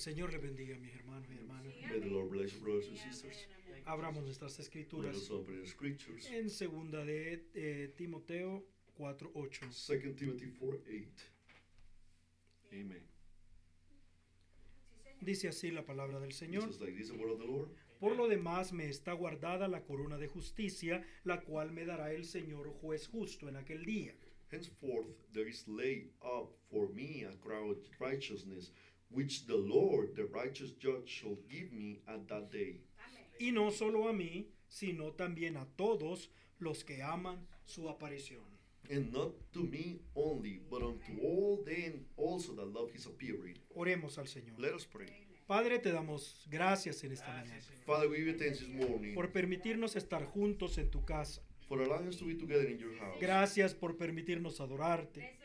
Señor le bendiga, mis hermanos y hermanas. May the Lord bless you, brothers and sisters. Abramos nuestras Let escrituras us open the scriptures. en segunda de Timoteo 4:8. 2 Timothy 4:8. Amen. Dice así la palabra del It Señor. says like this, the word of the Lord. Por lo demás me está guardada la corona de justicia, la cual me dará el Señor juez justo en aquel día. Henceforth there is laid up for me a crown of righteousness, which the Lord, the righteous judge, shall give me at that day. Y no solo a mí, sino también a todos los que aman su aparición. And not to me only, but unto all them also that love his appearing. Oremos al Señor. Let us pray. Padre, te damos gracias en esta mañana Father, we give you thanks this morning por permitirnos estar juntos en tu casa. for allowing us to be together in your house. Gracias por permitirnos adorarte,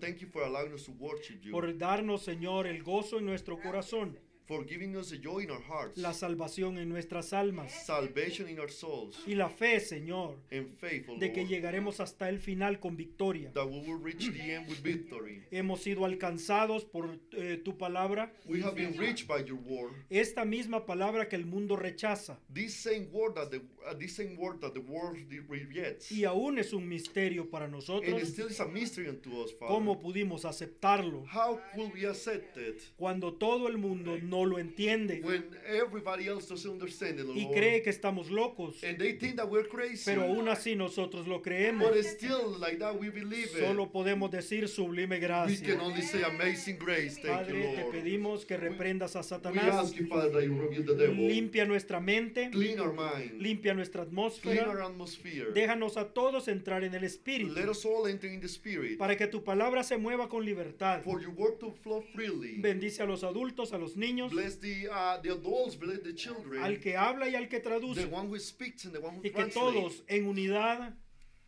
Thank you for allowing us to worship you, por darnos, Señor, el gozo en nuestro corazón, for giving us the joy in our hearts, la salvación en nuestras almas salvation in our souls, y la fe, Señor, and faith, O de que Lord, llegaremos hasta el final con victoria. that we will reach the end with victory. Hemos sido alcanzados por tu palabra, We have been reached by your word. esta misma palabra que el mundo rechaza, This same word that the world rejects, y aún es un misterio para and it nosotros. still is a mystery unto us, Father. ¿Cómo pudimos aceptarlo How will we accept it cuando todo el mundo no lo entiende when everybody else doesn't understand it, y Lord? cree que estamos locos? And they think that we're crazy. Pero aún así nosotros lo creemos. But it's still like that we believe it. Solo podemos decir sublime We gracia. can only say amazing grace. Thank Padre, you, te Lord. pedimos que reprendas a We Satanás. ask you, Father, that you rebuke the devil. Limpia nuestra mente, Clean our mind. limpia nuestra Clean our atmósfera. atmosphere. Déjanos a todos entrar en el Let Espíritu us all enter in the Spirit. para que tu palabra se mueva con libertad. For your word to flow freely. Bendice a los adultos, a los niños, Bless the adults, bless the children. al que habla y al que The traduce, one who speaks and the one who y que translates. todos en unidad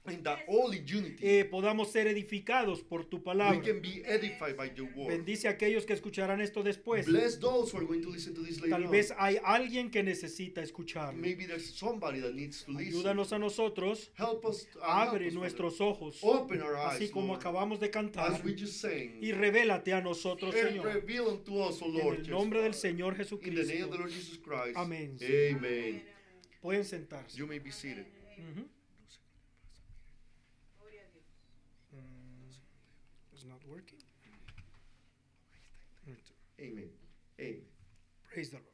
And that all in unity podamos ser edificados por tu we palabra. can be edified by your word. Bendice a aquellos que escucharán esto después. Bless those who are going to listen to this later Tal on. vez hay alguien que necesita escucharlo. Maybe there's somebody that needs to listen. Ayúdanos a nosotros, Help us. Help abre us, nuestros Father. ojos, Open our eyes, así como Lord, acabamos de cantar, as we just sang. y revélate a nosotros, And Señor, reveal unto us, O en Lord, el nombre del Jesus, Señor in the name of the Jesucristo. Lord Jesus Christ. Amén. Amen. Pueden sentarse. You may be seated. Ujú. It's not working. Amen. Amen. Praise the Lord.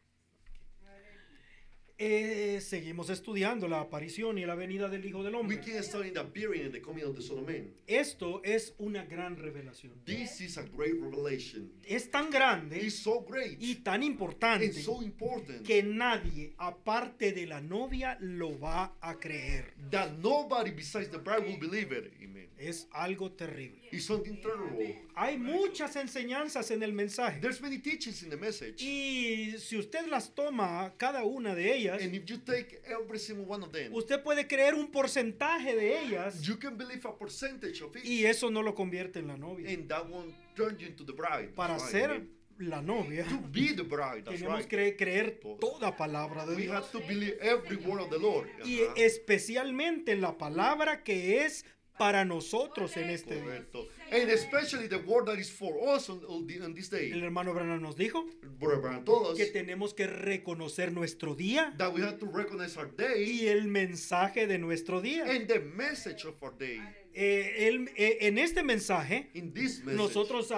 Seguimos estudiando la aparición y la venida del Hijo del We Hombre. can study the appearing and the coming of the Son of Man. Esto es una gran revelación. This is a great revelation. Es tan grande It's so great y tan and importante so important que nadie aparte de la novia lo va a creer. that nobody besides the bride will believe it. Amen. Es algo terrible. It's something terrible. Hay muchas enseñanzas en el mensaje There's many teachings in the message. y si usted las toma cada una de ellas, And if you take every single one of them, usted puede creer un porcentaje de ellas you can believe a percentage of it. y eso no lo convierte en la novia. And that won't turn you into the bride. Para That's right, ser amen. la novia To be the bride, that's tenemos right. que creer toda palabra de We Dios have to believe every word of the Lord. y Ajá. especialmente la palabra que es para nosotros en este día. Correcto. And especially the word that is for us on this day. El hermano Branham nos dijo Brother Branham told us que tenemos que reconocer nuestro día that we have to recognize our day y el mensaje de nuestro día. and the message of our day. En este mensaje In this message, nosotros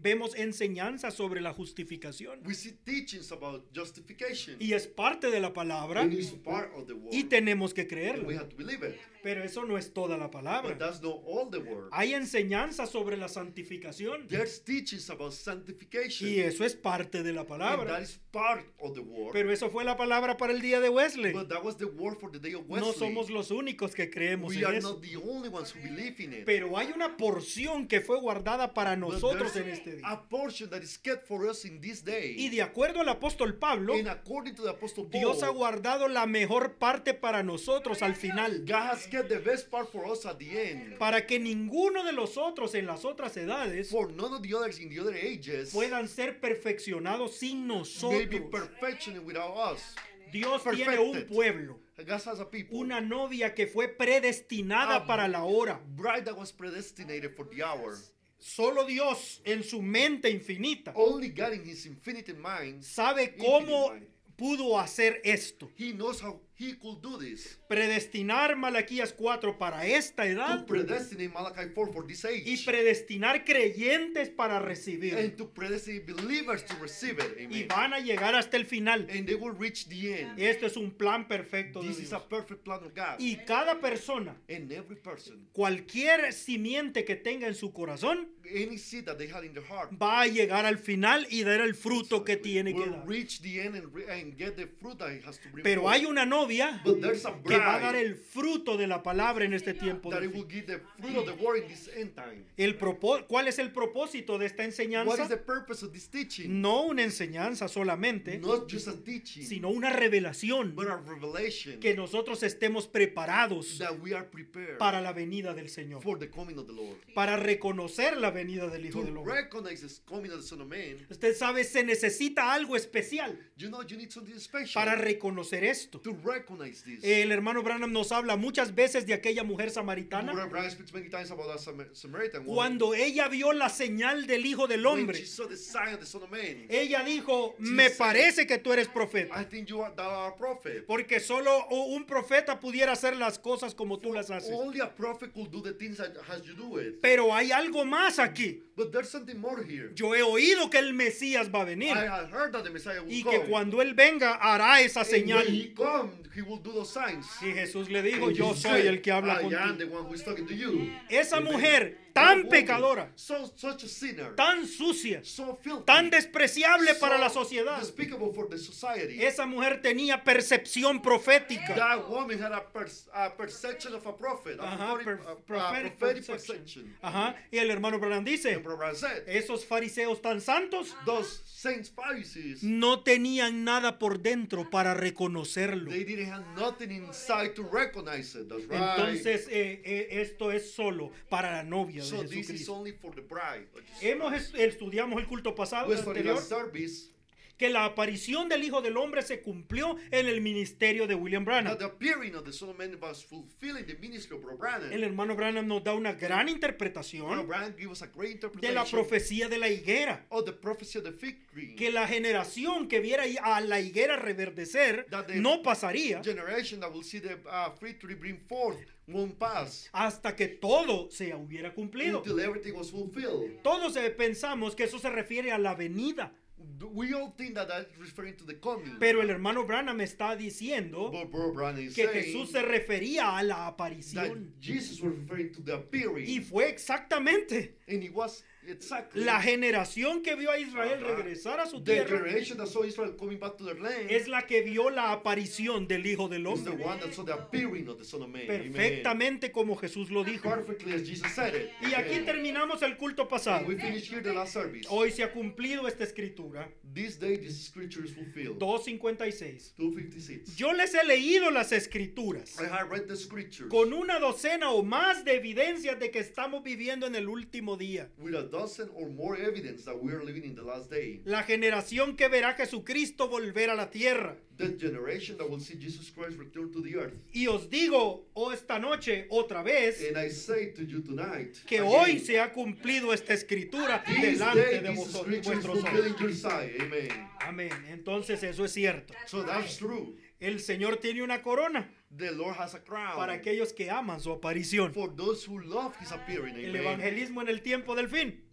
vemos enseñanzas sobre la justificación we see teachings about justification. y es parte de la palabra And it's part of the word. y tenemos que And we creerlo, have to believe it. pero eso no es toda la But palabra. that's not all the word. Hay enseñanzas sobre la santificación There's teachings about sanctification. y eso es parte de la And that palabra, is part of the word. pero eso fue la palabra para el día de Wesley. But that was the word for the day of Wesley. No somos los únicos que creemos We en are eso, not the only ones who believe in it. pero hay una porción que fue guardada para But nosotros there's en este día. a portion that is kept for us in this day. Y de acuerdo al apóstol Pablo, And according to the Apostle Paul, Dios ha guardado la mejor parte para nosotros al final, God has kept the best part for us at the end. para que ninguno de los otros en las otras edades For none of the others in the other ages puedan ser perfeccionados sin may be nosotros. perfection without us. Dios tiene un perfected. pueblo, God has a people. una novia que fue predestinada para la hora. Bride that was predestinated for the hour. Solo Dios en su mente infinita Only God in His infinite mind, sabe infinite cómo mind, pudo hacer esto. He knows how He could do this. Predestinar Malaquías 4 para esta To edad predestinate Malachi 4 for this age. y predestinar creyentes para recibir. And to predestinate believers to receive it. Y Amen. van a llegar hasta el final. And they will reach the end. Esto es un plan perfecto de This is a Dios. perfect plan of God. Y cada persona, And every person, cualquier simiente que tenga en su corazón, any seed that they had in their heart, va a llegar al final y dar el fruto que tiene que will dar. reach the end and get the fruit that it has to bring Pero forth. hay una novia But there's a que va a dar bride el fruto de la palabra en este tiempo. that del it will fin. give the fruit of the word in this end time. ¿Cuál es el propósito de esta What is enseñanza? the purpose of this teaching? No una enseñanza solamente, Not just a teaching, sino una revelación but a revelation que nosotros estemos preparados that we are prepared para la venida del Señor, for the coming of the Lord. para reconocer la venida del Hijo To del Hombre. recognize the coming of the Son of Man, Usted sabe, se necesita algo especial you know you need something special para reconocer esto. to recognize this. El hermano Branham nos habla muchas veces de aquella mujer Brother samaritana Brian speaks many times about that Samaritan woman. cuando ella vio la señal del Hijo del When Hombre. she saw the sign of the Son of Man, Ella dijo, me parece que tú eres profeta. I think you are thou art a prophet. Porque solo un profeta pudiera hacer las cosas como tú las haces. Only a prophet could do the things that as you do it. Pero hay algo más aquí. But there's something more here. Yo he oído que el Mesías va a venir I have heard that the Messiah will y come. que cuando Él venga hará esa And when señal. he come, he will do those signs. Y Jesús le dijo, And yo Jesus soy said, el que habla I am the contigo. one who is talking to you. Esa Amen. mujer That tan woman, pecadora, such a sinner, tan sucia, so filthy, tan despreciable para la so sociedad. despicable for the society. Esa mujer tenía percepción profética. That woman had a perception of a prophet, a Ajá, prophetic perception. Ajá. Y el hermano Branham dice, And Brother Brian said, esos fariseos tan santos those saints Pharisees, no tenían nada por dentro para reconocerlo. they didn't have nothing inside to recognize it. That's right. Entonces esto es solo para la novia So de this is Jesucristo. only for the bride of Jesus Christ. Estudiamos el culto pasado We studied anterior last service que la aparición del Hijo del Hombre se cumplió en el ministerio de William Branham. that the appearing of the Son of Man was fulfilling the ministry of Brother Branham. El hermano Branham nos da una gran Brother interpretación Branham gave us a great de interpretation la profecía de la higuera. of the prophecy of the fig tree. Que la generación que viera a la higuera reverdecer That the no pasaría generation that will see the fig tree bring forth won't pass hasta que todo se hubiera cumplido. until everything was fulfilled. Todos pensamos que eso se refiere a la venida, We all think that that's referring to the coming. pero el hermano Branham está diciendo But Brother Branham is que saying Jesús se refería a la that aparición. Jesus was referring to the appearing. Y fue exactamente And it was exactly la generación que vio a Israel Ajá. regresar a su the tierra. generation that saw Israel coming back to their land Es la que vio la aparición del Hijo del is the Hombre. one that saw the appearing of the Son of Man. Amen. Perfectamente como Jesús lo dijo. Perfectly as Jesus said it. Y aquí Amen. terminamos el culto pasado. And we finish here the last service. Hoy se ha cumplido esta escritura. This day this scripture is fulfilled. 2:56. 2:56. Yo les he leído las escrituras I have read the scriptures con una docena o más de evidencias de que estamos viviendo en el último día. with a dozen or more evidence that we are living in the last day. La generación que verá a Jesucristo volver a la tierra. The generation that will see Jesus Christ return to the earth. Y os digo, esta noche, otra vez, And I say to you tonight, que again, hoy se ha cumplido esta escritura this delante day de this scripture is vuestros fulfilled in ojos. your sight. Amen. Amén. Entonces eso es cierto. So that's true. El Señor tiene una corona The Lord has a crown para aquellos que aman su aparición. for those who love His appearing. El Amen. evangelismo en el tiempo del fin.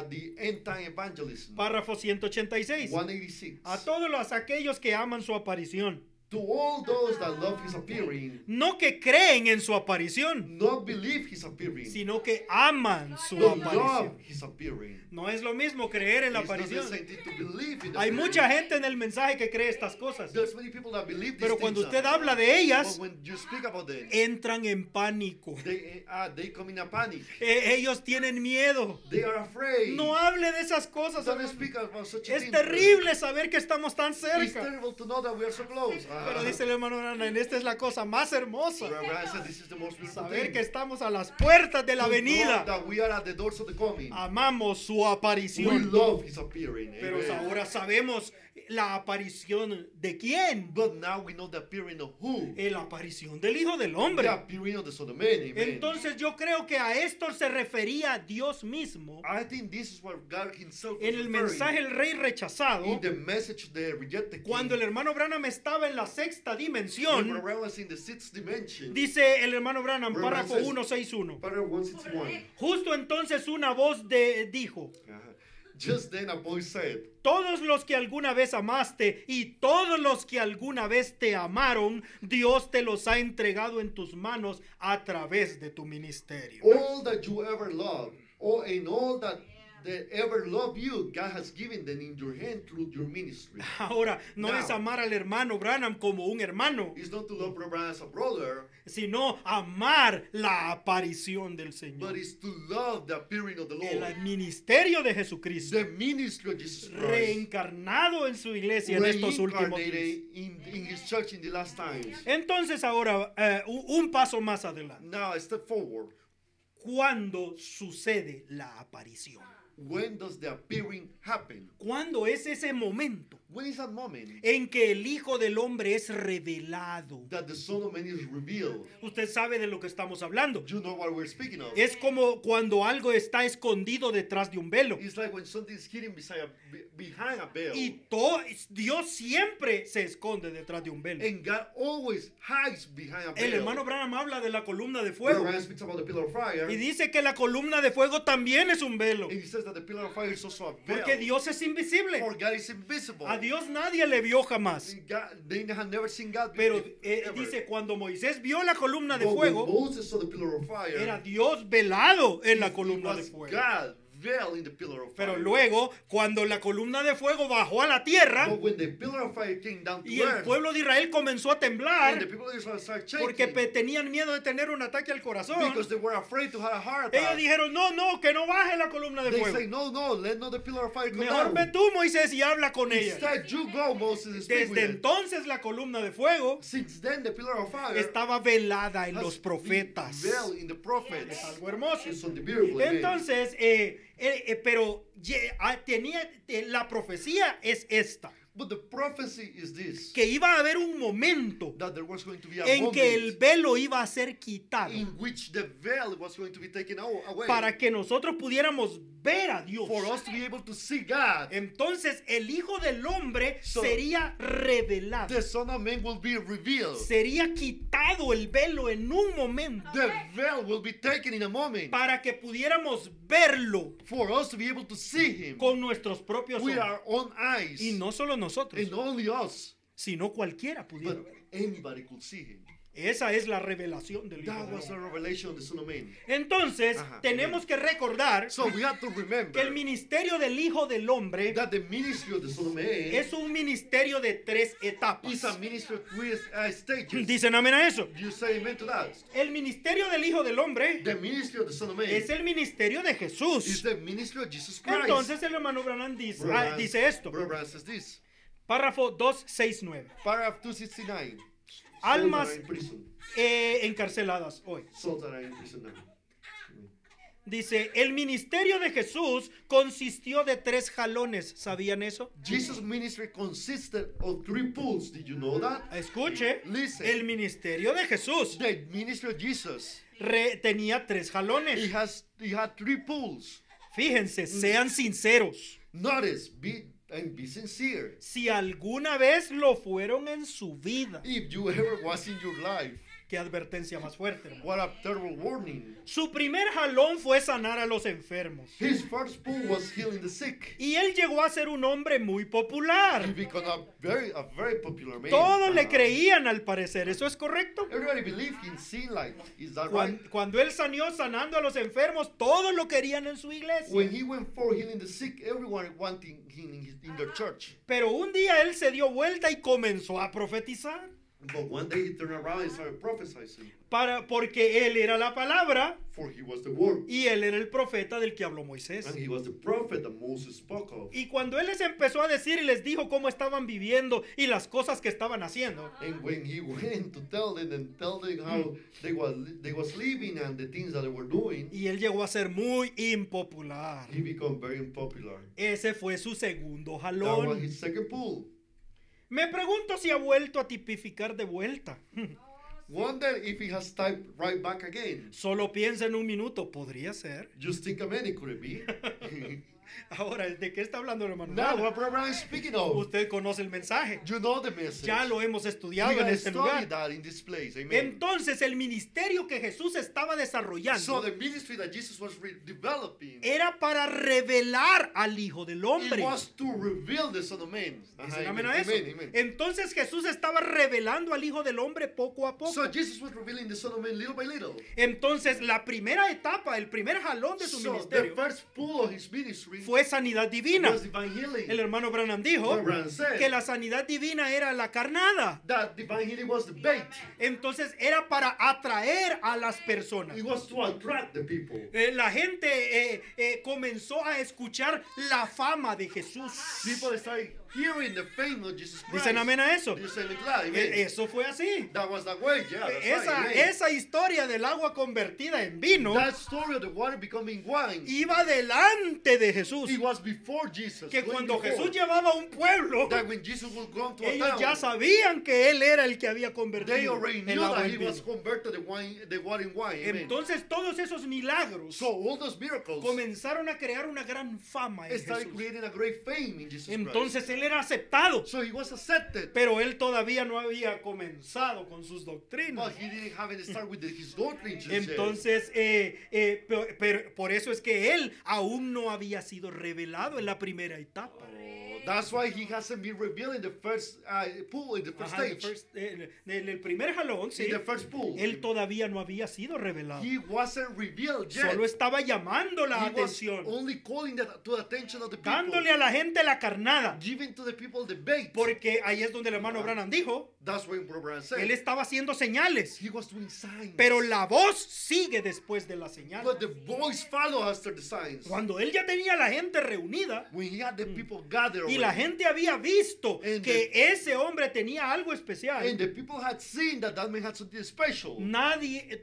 The end time evangelism. Párrafo 186. 186. A todos aquellos que aman su aparición. To all those that love His appearing, No que creen en su aparición, not believe His appearing, sino que aman su but love aparición. His appearing. No es lo mismo creer en la It's not the aparición. same thing to believe in the Hay appearing. mucha gente en el mensaje que cree estas cosas. There's many people that believe these Pero cuando things usted now. habla de ellas, But when you speak about them, entran en pánico. they come in a panic. Ellos tienen miedo. They are afraid. No hable de esas cosas. Don't hermano. speak about such a Es thing. terrible saber que estamos tan It's cerca. terrible to know that we are so close. Pero dice el hermano Branham, esta es la cosa más hermosa. Brother Brian said this is the most beautiful Saber thing. que estamos a las puertas de la To know venida. that we are at the doors of the coming. Amamos su We aparición. love His appearing. Pero Amen. ahora sabemos la aparición de quién? But now we know the appearing of who? La aparición del Hijo del The Hombre. appearing of the Son of Man. Amen. Entonces yo creo que a esto se refería Dios mismo I think this is what God himself was en el mensaje referring El Rey Rechazado, in the message of the rejected cuando el king. hermano Branham estaba en la sexta When dimensión. Brother was in the sixth dimension, Dice el hermano Branham, Brother párrafo says- 161. paragraph 161. Justo entonces una voz dijo, Just then a voice said, todos los que alguna vez amaste y todos los que alguna vez te amaron, Dios te los ha entregado en tus manos a través de tu ministerio. all that you ever loved, and all that ever loved you, God has given them in your hand through your ministry. Ahora, no Now. es amar al hermano Branham como un hermano, It's not to love Brother Branham as a brother, sino amar la aparición del but Señor. it's to love the appearing of the Lord. El ministerio de Jesucristo, The ministry of Jesus Christ, reencarnado en su iglesia en estos últimos días. reincarnated in his church in the last times. Entonces ahora, un paso más adelante. Now, step forward. ¿Cuándo sucede la aparición? When does the appearing happen? ¿Cuándo es ese momento When is that moment en que el Hijo del Hombre es revelado? that the Son of Man is revealed? Usted sabe de lo que estamos hablando. You know what we're speaking of. Es como cuando algo está escondido detrás de un velo. It's like when something is hidden behind a veil. Y Dios siempre se esconde detrás de un velo. And God always hides behind a veil. El hermano Branham habla de la columna de Brother fuego Branham speaks about the pillar of fire. y dice que la columna de fuego también es un velo, And he says that the pillar of fire is also a veil. porque Dios es invisible. For God is invisible. A Dios nadie le vio jamás. They have never seen God Pero ever. dice, cuando Moisés vio la columna de But when fuego, Moses saw the pillar of fire, era Dios velado en la it columna de was fuego. God veiled in the pillar of Pero fire. luego, cuando la columna de fuego bajó a la tierra But when the pillar of fire came down to y el earth, pueblo de Israel comenzó a and the temblar people of Israel started shaking, porque tenían miedo de tener un ataque al corazón, because they were afraid to have a heart ellos attack. dijeron, no, que no baje la columna de They fuego. say, no, let not the pillar of fire come Mejor down. ve tú, Moisés, y habla con ella. Instead, you go, Moses, and speak with Desde them. entonces la columna de fuego Since then, the pillar of fire estaba velada en has los been profetas. veiled in the prophets. Es algo hermoso. It's something beautiful. amen. Entonces, pero la profecía es esta, But the prophecy is this, que iba a haber un momento that there was going to be a en que el moment velo iba a ser quitado in which the veil was going to be taken away para que nosotros pudiéramos ver a Dios. for us to be able to see God. Entonces el Hijo del Hombre So, sería revelado. The Son of Man will be revealed. Sería quitado el velo en un momento The veil will be taken in a moment para que pudiéramos verlo for us to be able to see Him con nuestros propios with ojos. our own eyes. Y no solo nosotros, And only us, sino cualquiera pudiera but ver. anybody could see Him. Esa es la revelación del Hijo That del was the Hombre. revelation of the Son of Man. Entonces, Ajá, tenemos que recordar So we have to que el remember ministerio del Hijo del Hombre that the ministry of the Son of Man es un ministerio de 3 etapas. is a ministry of three stages. ¿Dicen amén a eso? You say amen to that. El ministerio del Hijo del Hombre The ministry of the Son of Man es el ministerio de is Jesús. the ministry of Jesus Christ. Entonces el hermano Branham dice, Brother dice esto, Brother Branham says this. párrafo 269. Paragraph 269. Almas Souls that are in prison. Encarceladas hoy. Souls that are in prison now. Dice, el ministerio de Jesús consistió de 3 jalones. ¿Sabían eso? Jesus' ministry consisted of 3 pulls. Did you know that? Escuche, Listen. el ministerio de Jesús The ministry of Jesus, tenía 3 jalones. he had 3 pulls. Fíjense, sean sinceros. Notice, be sincere. Si alguna vez lo fueron en su vida. If you ever was in your life, Qué advertencia más fuerte, hermano. what a terrible warning. Su primer jalón fue sanar a los enfermos. His first pull was healing the sick. Y él llegó a ser un hombre muy popular. He became a very popular man. Todos le creían al parecer. ¿Eso es correcto? Everybody believed him, seen like, is that right? Cuando él sanando a los enfermos, todos lo querían en su iglesia. When he went for healing the sick, everyone wanted him in their church. Pero un día él se dio vuelta y comenzó a profetizar. But one day he turned around and started prophesying, Porque él era la palabra for he was the word, y él era el profeta del que habló Moisés. and he was the prophet that Moses spoke of. Y cuando él les empezó a decir y les dijo cómo estaban viviendo y las cosas que estaban haciendo, And when he went to tell them how they was living and the things that they were doing, y él llegó a ser muy impopular. he became very unpopular. Ese fue su segundo That was jalón. his second pull. Me pregunto si ha vuelto a tipificar de vuelta. Wonder if he has typed right back again. Solo piensa en un minuto, podría ser. Just think a minute, could it be? Ahora, ¿de qué está hablando, hermano? Now, what Brother Branham is speaking of? Usted conoce el mensaje. You know the message. Ya lo hemos We estudiado en have este lugar. studied that in this place. Amen. Entonces, el ministerio que Jesús estaba So desarrollando the ministry that Jesus was developing, era para revelar al Hijo del it Hombre. was to reveal the Son of Man. Dicen Amen, amén a eso. amen, amen. Entonces Jesús estaba revelando al Hijo del Hombre poco a poco. So Jesus was revealing the Son of Man little by little. Entonces la primera etapa, el primer jalón de su So the ministerio first pull of his ministry fue sanidad divina. was divine healing. El hermano Branham dijo Brother Branham said que la sanidad divina era la carnada. that divine healing was the bait. Entonces era para atraer a las personas. It was to attract the people. La gente comenzó a escuchar la fama de Jesús. People started hearing the fame of Jesus Christ. Dicen amén a eso. You say it loud, amen. Eso fue así. That was the way, yeah. That's right, amen. Esa historia del agua convertida en vino That story of the water becoming wine, iba delante de Jesús. it was before Jesus. Que going cuando before. Jesús llevaba a un pueblo, That when Jesus would go to a ellos town, ya sabían que él era el que había they convertido already el knew agua that en he vino. was converted the water in wine. Amen. Entonces todos esos milagros So all those miracles comenzaron a crear una gran fama en started Jesús. creating a great fame in Jesus Entonces él era aceptado, Christ. So he was accepted, pero él todavía no había comenzado con sus doctrinas. but he didn't have it start with his doctrine just yet. Entonces, pero por eso es que él aún no había sido revelado en la primera etapa. That's why he hasn't been revealed in the first pool, in the first Ajá, stage. en el primer jalón, sí, In the first pool. él todavía no había sido revelado. He wasn't revealed yet. Solo estaba llamando la He was atención, only calling to the attention of the people. dándole a la gente la carnada. Giving to the people the bait. Porque ahí es donde el hermano Branham dijo, That's what Brother said. él estaba haciendo señales, He was doing signs. pero la voz sigue después de la señal. But the voice followed after the signs. Cuando él ya tenía a la gente reunida When he had the people gathered y la already, gente había visto And que ese hombre tenía algo especial, and the people had seen that man had something special.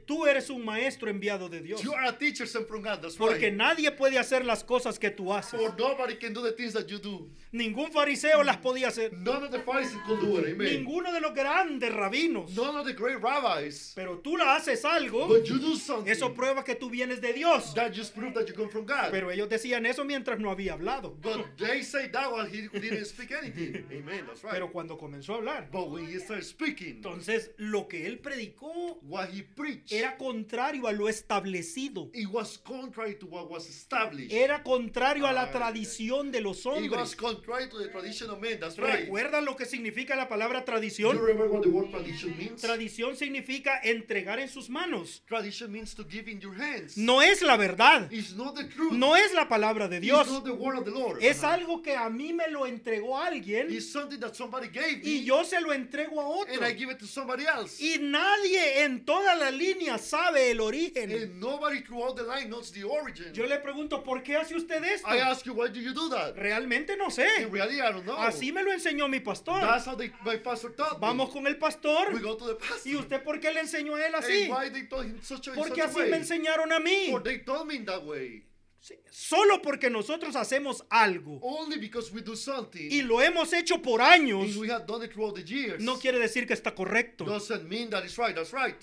tú eres un maestro enviado de Dios. You are a teacher sent from God. That's Porque right. nadie puede hacer las cosas que tú haces. For nobody can do the things that you do. Ningún fariseo las podía hacer. None of the Pharisees could do it. Amen. Ninguno de los grandes rabinos. None of the great rabbis. Pero tú la haces algo, But you do something. eso prueba que tú vienes de Dios. That just proves that you come from God. Pero ellos decían eso mientras no había hablado. But they say that while he didn't speak anything. Amen. That's right. Pero cuando comenzó a hablar, But when he started speaking, entonces lo que él predicó what he preached, era contrario a lo establecido. it was contrary to what was established. Era contrario a la Ay, tradición de los It was hombres. contrary to the tradition of men. That's right. ¿Recuerdan lo que significa la palabra Do you tradición? remember what the word tradition means? Tradición significa entregar en sus manos. Tradition means to give in your hands. No es la verdad. It's not the truth. No es la palabra de It's Dios. not the word of the Lord. Es algo que a mí me lo entregó alguien It's something that somebody gave me, y yo se lo entrego a otro. and I give it to somebody else. Y nadie en toda la línea sabe el origen. And nobody throughout the line knows the origin. Yo le pregunto, ¿por qué hace usted esto? I ask you, why do you do that? Realmente no In sé. reality, I don't know. Así me lo enseñó mi pastor. That's how my pastor taught Vamos me. con el pastor. We go to the pastor. ¿Y usted por qué le enseñó a él And así? why they told him such a, in Porque such a así way? me enseñaron a mí. For they told me in that way. Sí, solo porque nosotros hacemos algo Only because we do something, y lo hemos hecho por años, and we have done it throughout the years, no quiere decir que está correcto. doesn't mean that it's right. That's right.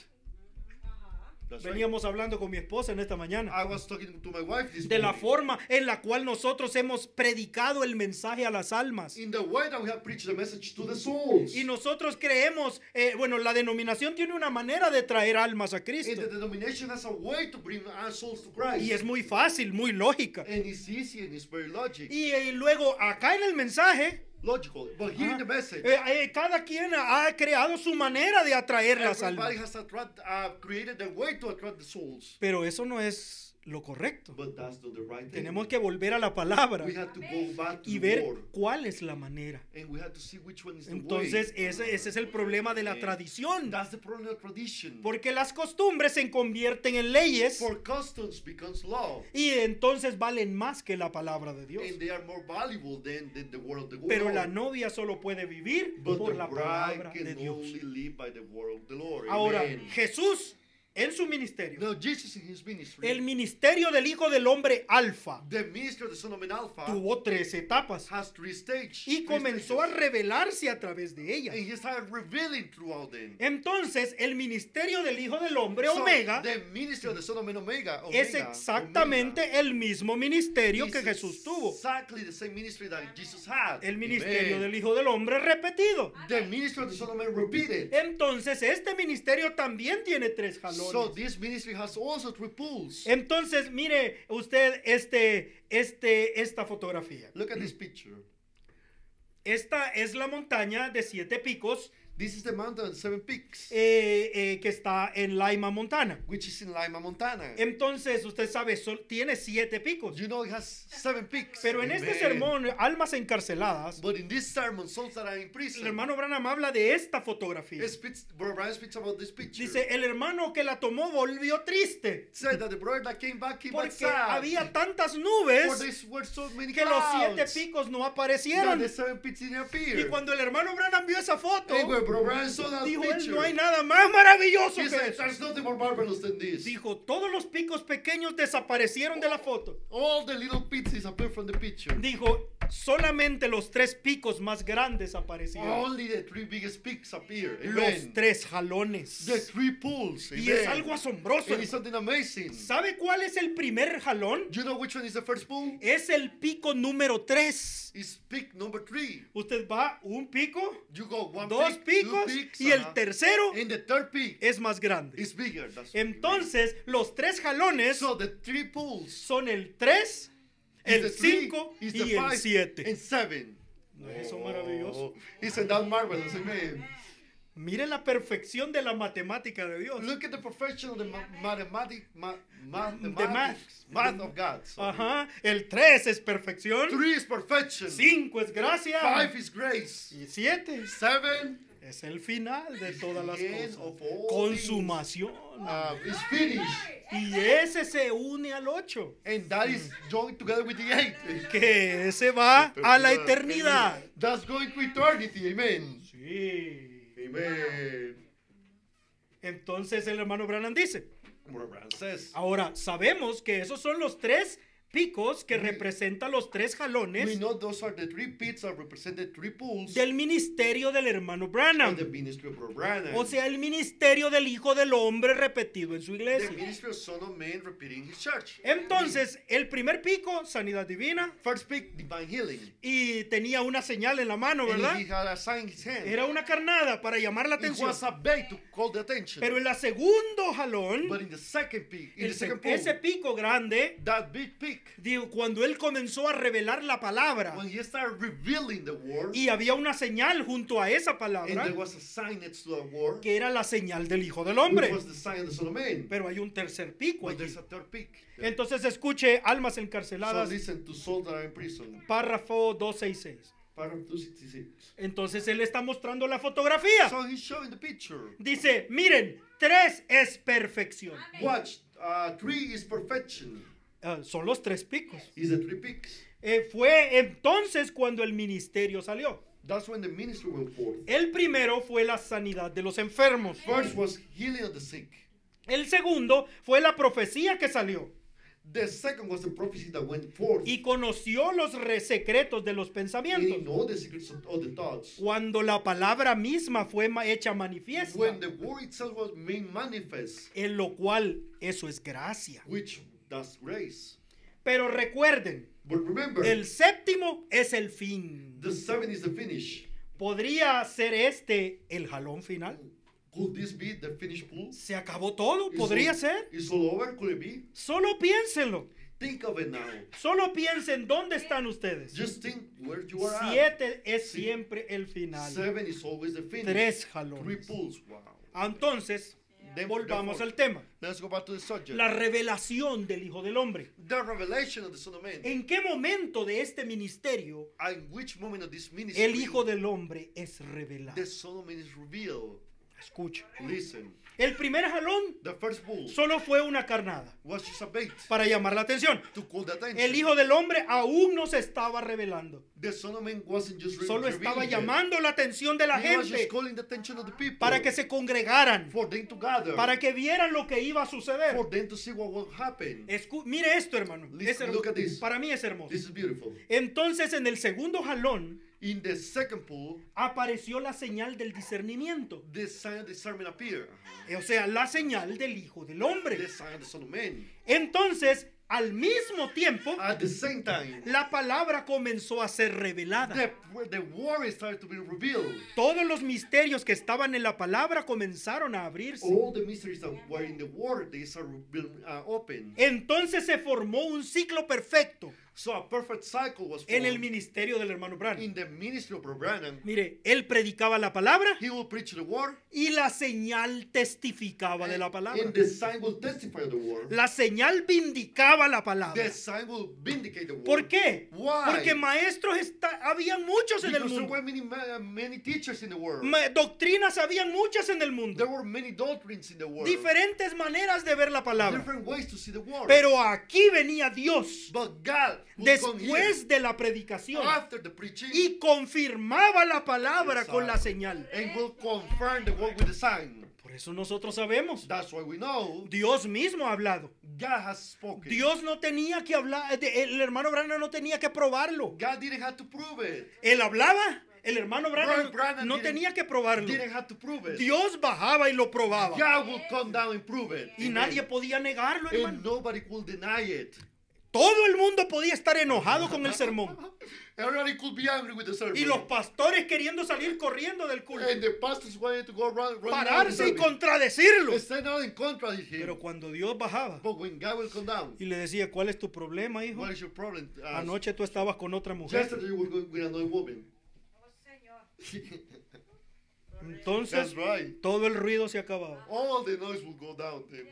That's right. Veníamos hablando con mi esposa en esta mañana I was talking to my wife this de la morning. forma en la cual nosotros hemos predicado el mensaje a las almas. In the way that we have preached the message to the souls. Y nosotros creemos, bueno, la denominación tiene una manera de traer almas a And Cristo. the denomination has a way to bring our souls to Christ. Y es muy fácil, muy lógica. And it's easy and it's very Y luego acá en el mensaje, logical. But here in the message, cada quien ha creado su manera de atraer las everybody almas. has created a way to attract the souls. Pero eso no es lo correcto. But that's not the right thing. Tenemos que volver a la palabra We have to go back to y the ver word. cuál es la manera. And we have to see which one is the Entonces, way. ese es el problema de la tradición. That's the problem of tradition. Porque las costumbres se convierten en leyes For customs becomes law. y entonces valen más que la palabra de Dios. And they are more valuable than the word of the Lord. Pero la novia solo puede vivir But por the la bride palabra can de Dios. only live by the word of the Lord. Ahora, Amen. Jesús en su ministerio, Now Jesus in his ministry, el ministerio del Hijo del Hombre Alfa, the ministry of the Son of Man Alpha, tuvo 3 etapas has three stages. y comenzó a revelarse a través de And ellas. he started revealing throughout them. Entonces, el ministerio del Hijo del Hombre So, Omega the ministry of the Son of Man Omega, es exactamente el mismo ministerio is que Jesús tuvo. exactly the same ministry that Jesus had. El ministerio Amen. del Hijo del Hombre repetido. The ministry of the Son of Man repeated. Entonces, este ministerio también tiene 3 So jalones. this ministry has also three pools. Entonces, mire usted esta fotografía. Look at this picture. Esta es la montaña de 7 picos This is the mountain of 7 peaks, que está en Lima, Montana. which is in Lima, Montana. Entonces, usted sabe, tiene 7 picos. You know it has 7 peaks. Pero en este Amen. sermón, Almas Encarceladas, But in this sermon, souls that are in el prison, hermano Branham habla de esta fotografía. Brother Brian speaks about this picture. Dice, el hermano que la tomó volvió triste Said that the brother that came back came back porque sad. había tantas For nubes there were so many que los 7 clouds picos no that aparecieron. the 7 peaks didn't appear. Y cuando el hermano Branham vio esa foto, And when Brother Brian saw that dijo, picture, no hay nada más maravilloso he que said, eso. there's nothing more marvelous than this. Dijo, todos los picos pequeños desaparecieron de la foto. All the little peaks disappear from the picture. Dijo, solamente los 3 picos más grandes aparecieron. Only the 3 biggest peaks appear. Los Amen. 3 jalones. The 3 pools. Y es Amen. algo asombroso. It is something amazing. ¿Sabe cuál es el primer jalón? You know which one is the first pool? Es el pico número 3. It's peak number 3. Usted va un pico, You go 1 2 peak, 2 picos peaks, y el tercero and the third peak es más grande. is bigger. That's Entonces, los 3 jalones so the 3 pools, son el 3, is el the 3, 5 is y the el 5 7. and 7. ¿No es eso maravilloso? Isn't that marvelous? Amen. Mire la perfección de la matemática de Dios. Look at the perfection of the mathematics math of God. Sorry. Ajá, el 3 es perfección, 3 is perfection. 5 es gracia 5 is grace. y 7 7 es el final de todas las the end cosas. of all Consumación. is finished. Y ese se une al 8, And that is joined together with the 8. que ese va a la eternidad. That's going to eternity. Amen. Sí. Amen. Entonces el hermano Branham dice, Como Abraham says. ahora sabemos que esos son los 3 picos que representan los 3 We jalones know those are the 3 pits that represent the 3 pools del ministerio del hermano of Branham. the ministry of Branham. O sea, el ministerio del Hijo del Hombre repetido en su The iglesia. ministry of Son of Man repeating his church. Entonces, el primer pico, sanidad divina, First peak, divine healing. y tenía una señal en la mano, And ¿verdad? he had a sign in his hand. Era una carnada para llamar la It atención. was a bait to call the attention. Pero en la segundo jalón, But in the second peak, in the second pool, ese pico grande, that big peak, digo, cuando él comenzó a revelar la palabra when he started revealing the word, y había una señal junto a esa and palabra, there was a sign next to the word, que era la señal del Hijo del which Hombre. was the sign of the Son of Man. Pero hay un tercer pico But allí. there's a third peak. Entonces escuche Almas So Encarceladas, listen to souls that are in prison. párrafo 266. Paragraph 266. Entonces él está mostrando la fotografía. So he's showing the picture. Dice, miren, 3 es perfección. Watch, 3 is perfection. Son los 3 picos. Is the 3 peaks. Fue entonces cuando el ministerio salió. That's when the ministry went forth. El primero fue la sanidad de los enfermos. First was healing of the sick. El segundo fue la profecía que salió. The second was the prophecy that went forth. Y conoció los secretos de los And he pensamientos. know the secrets of all the thoughts. Cuando la palabra misma fue hecha manifiesta. When the word itself was made manifest, En lo cual eso es gracia. which that's grace. Pero recuerden, But remember, el séptimo es el fin. the 7 is the finish. ¿Podría ser este el jalón final? Could this be the finish pool? ¿Se acabó todo? Is ¿Podría all- ser? Is all over? Could it be? Solo piénsenlo. Think of it now. Solo piensen dónde están ustedes. Just think where you are at. 7 es Sí. siempre el final. 7 is always the finish. 3 3 jalones. pools. Wow. Entonces, Then- volvamos therefore, al tema. Let's go back to the subject. La revelación del Hijo del Hombre. The revelation of the Son of Man. ¿En qué momento de este ministerio In which moment of this ministry el Hijo del Hombre es revelado? the Son of Man is revealed? Escucha. Listen. El primer jalón The first bull solo fue una carnada was just a bait para llamar la atención. to call the attention. El Hijo del Hombre aún no se estaba revelando. The Son of Man wasn't just Solo estaba revealing it. llamando la atención de la He was gente just calling the attention of the people para que se congregaran, for them to gather, para que vieran lo que iba a suceder. for them to see what will happen. Mire esto, hermano. Listen, look at this. Para mí es hermoso. This is beautiful. Entonces, en el segundo jalón In the second pool, apareció la señal del discernimiento. the sign of discernment appeared. O sea, la señal del Hijo del Hombre. The sign of the Son of Man. Entonces, al mismo tiempo, At the same time, la palabra comenzó a ser revelada. the word started to be revealed. Todos los misterios que estaban en la palabra comenzaron a abrirse. All the mysteries that were in the word, they started being open. Entonces se formó un ciclo perfecto So a perfect cycle was en el formed ministerio del hermano Branham. in the ministry of Brother Branham. Mire, él predicaba la palabra He will preach the word, y la señal testificaba de la palabra. and the sign will testify of the word. La señal vindicaba la palabra. The sign will vindicate the word. ¿Por qué? Why? Porque maestros habían muchos en el Because there mundo. were many teachers in the world. Doctrinas habían muchas en el mundo. There were many doctrines in the world. Diferentes maneras de ver la palabra. Different ways to see the word. Pero aquí venía Dios But God will come here después de la predicación after the preaching y confirmaba la palabra Exacto. con la señal. and will confirm the word with the sign. Por eso nosotros sabemos, That's why we know Dios mismo ha hablado. God has spoken. Dios no tenía que hablar, el hermano Branham no tenía que probarlo. God didn't have to prove it. Él hablaba, el hermano Branham Branham no didn't- tenía que probarlo. Didn't have to prove it. Dios bajaba y lo probaba. God will come down and prove it. Y Amen. nadie podía negarlo, hermano. And nobody will deny it. Todo el mundo podía estar enojado con el sermón. Everybody could be angry with the sermon. Y los pastores queriendo salir corriendo del culto. And the pastors wanted to go running out of the Pararse y service. contradecirlo. Stand out and contradict him. Pero cuando Dios bajaba But when God will come down, y le decía, ¿cuál es tu problema, hijo? what is your problem? Anoche tú estabas con otra mujer. Yesterday you were going with another woman. Entonces, That's right. todo el ruido se acababa. All the noise will go down. Then.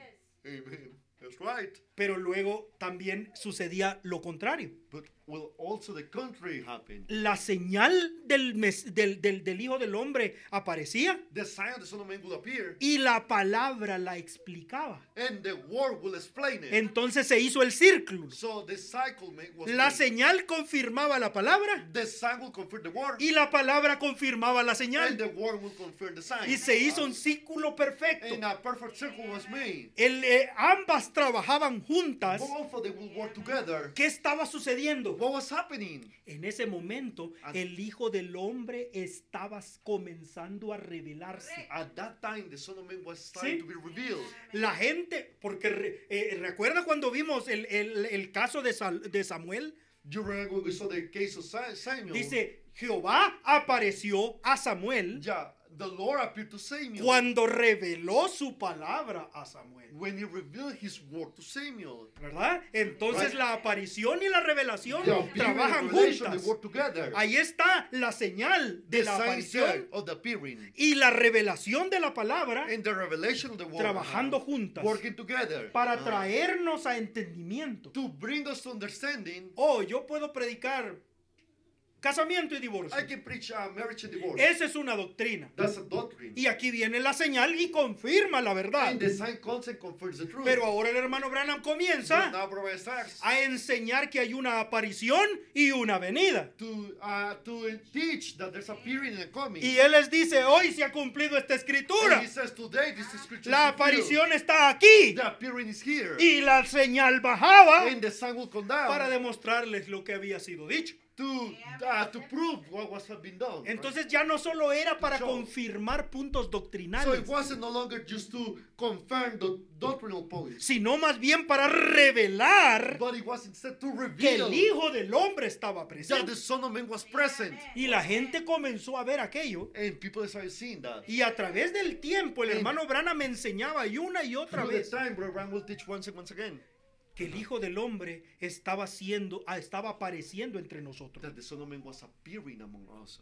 Amen. That's right. Pero luego también sucedía lo contrario. But will also the contrary happen? La señal del Hijo del Hombre aparecía The sign of the Son of Man will appear, y la palabra la explicaba. and the word will explain it. Entonces se hizo el círculo. So the cycle was La made. señal confirmaba la palabra The sign will confirm the word, y la palabra confirmaba la and señal. the word will confirm the sign. Y se hizo un círculo perfecto. And a perfect circle was made. Ambas trabajaban juntas. Both of them will work together. ¿Qué estaba sucediendo? What was happening? En ese momento, el Hijo del Hombre estaba comenzando a revelarse. At that time, the Son of Man was starting Sí. to be revealed. La gente, porque recuerda cuando vimos el caso de Samuel, You remember when we saw the case of Samuel? dice, Jehová apareció a Samuel Yeah, the Lord appeared to Samuel cuando reveló su palabra a Samuel. when he revealed his word to Samuel. ¿Verdad? Entonces Right. la aparición y la revelación The appearing trabajan and revelation, juntas. they work together. Ahí está la señal de The la sign aparición said of the appearing y la revelación de la palabra and the revelation of the word trabajando juntas working together para traernos a entendimiento. to bring us to understanding. Oh, yo puedo predicar casamiento y divorcio. I can preach marriage and divorce. Esa es una doctrina. That's a doctrine. Y aquí viene la señal y confirma la verdad. And the sign comes and confirms the truth. Pero ahora el hermano Branham But comienza now Brother starts a enseñar que hay una aparición y una venida. to teach that there's appearing and coming. Y él les dice, hoy se ha cumplido esta escritura. And he says today this scripture La is fulfilled. aparición está aquí. The appearing is here. Y la señal bajaba And the sign will come down para demostrarles lo que había sido dicho. to prove what was been done. Right? Entonces ya no solo era para show. confirmar puntos So doctrinales, it wasn't no longer just to confirm the doctrinal points, sino más bien para revelar but it was instead to que reveal el Hijo del Hombre estaba that presente. the Son of Man was present. Y la gente comenzó a ver aquello. And people started seeing that. Y a través del tiempo el And- hermano Branham me enseñaba y una y otra Through the vez time, Brother Branham will teach once and once again que el Hijo del Hombre estaba apareciendo entre nosotros, that the Son of Man was appearing among us.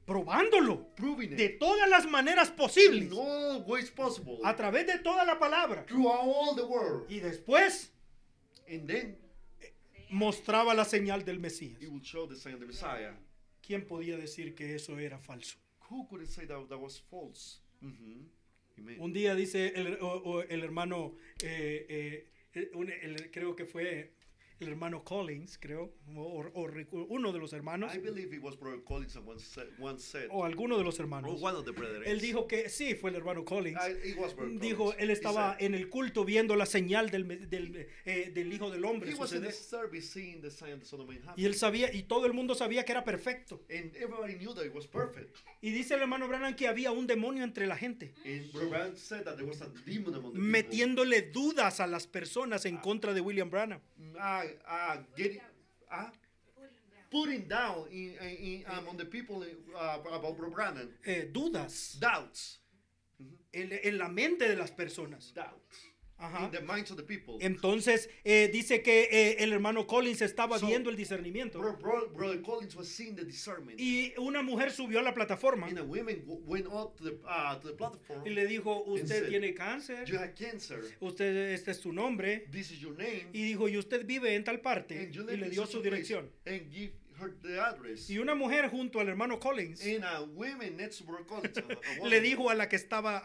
probándolo Proving de it todas las maneras in posibles, all ways possible a través de toda la palabra. throughout all the world. Y después And then mostraba la señal del Mesías. he will show the sign of the Messiah. ¿Quién podía decir que eso era falso? Who couldn't say that that was false? Amen. Un día dice el hermano, creo que fue el hermano Collins, creo, o uno de los hermanos, I believe it was Brother Collins that once said, o alguno de los or hermanos. one of the brethren. Él dijo que sí, fue el hermano Collins. It was Brother Dijo, Collins. él He estaba said, en el culto viendo la señal del Hijo del Hombre he was in suceder. the service seeing the sign of the Son of Man happen. Y él sabía, y todo el mundo sabía que era perfecto. And everybody knew that it was perfect. Y dice el hermano Branham que había un demonio entre la gente, And Brother Branham said that there was a demon among the people. metiéndole dudas a las personas en contra de William Branham. Putting down among the people about Brother Branham. Dudas Doubts. en la mente de las personas. Doubts. Ajá. In the minds of the people. Entonces dice que el hermano Collins estaba So, viendo el discernimiento, Brother Collins was seeing the discernment. y una mujer subió a la plataforma And a woman went up to the platform. y le dijo, usted said, tiene cáncer, You have cancer. usted, este es su nombre, This is your name. y dijo, y usted vive en tal parte, And you y live le in dio such su a place, dirección. and give her the address. Y una mujer junto al hermano Collins And a woman next to Brother Collins, a woman, le dijo a la que estaba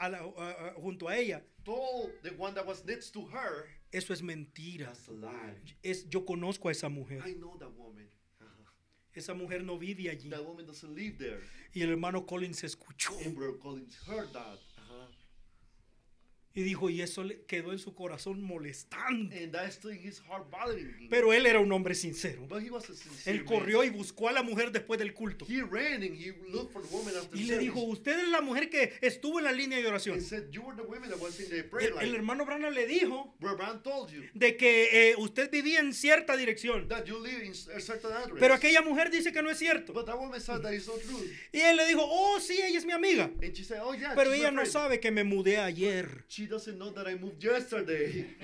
junto a ella, told the one that was next to her, eso es mentira. that's a lie. Yo conozco a esa mujer. I know that woman. Esa mujer no vive allí. That woman doesn't live there. Y el hermano Collins escuchó And Brother Collins heard that. y dijo, y eso le quedó en su corazón molestando. And that still in his heart bothering him. Pero él era un hombre sincero. But he was a sincere Él man. corrió y buscó a la mujer después del culto. He ran and he looked for the woman after Y the le service. dijo, usted es la mujer que estuvo en la línea de oración. And said, you were the woman that was in the prayer El line. hermano Branham le dijo Brother Branham told you de que usted vivía en cierta dirección. that you live in a certain address. Pero aquella mujer dice que no es cierto. But that woman said that is not true. Y él le dijo, oh sí, ella es mi amiga. And she said, oh yeah, Pero she's ella my no friend. sabe que me mudé ayer. She doesn't know that I moved yesterday.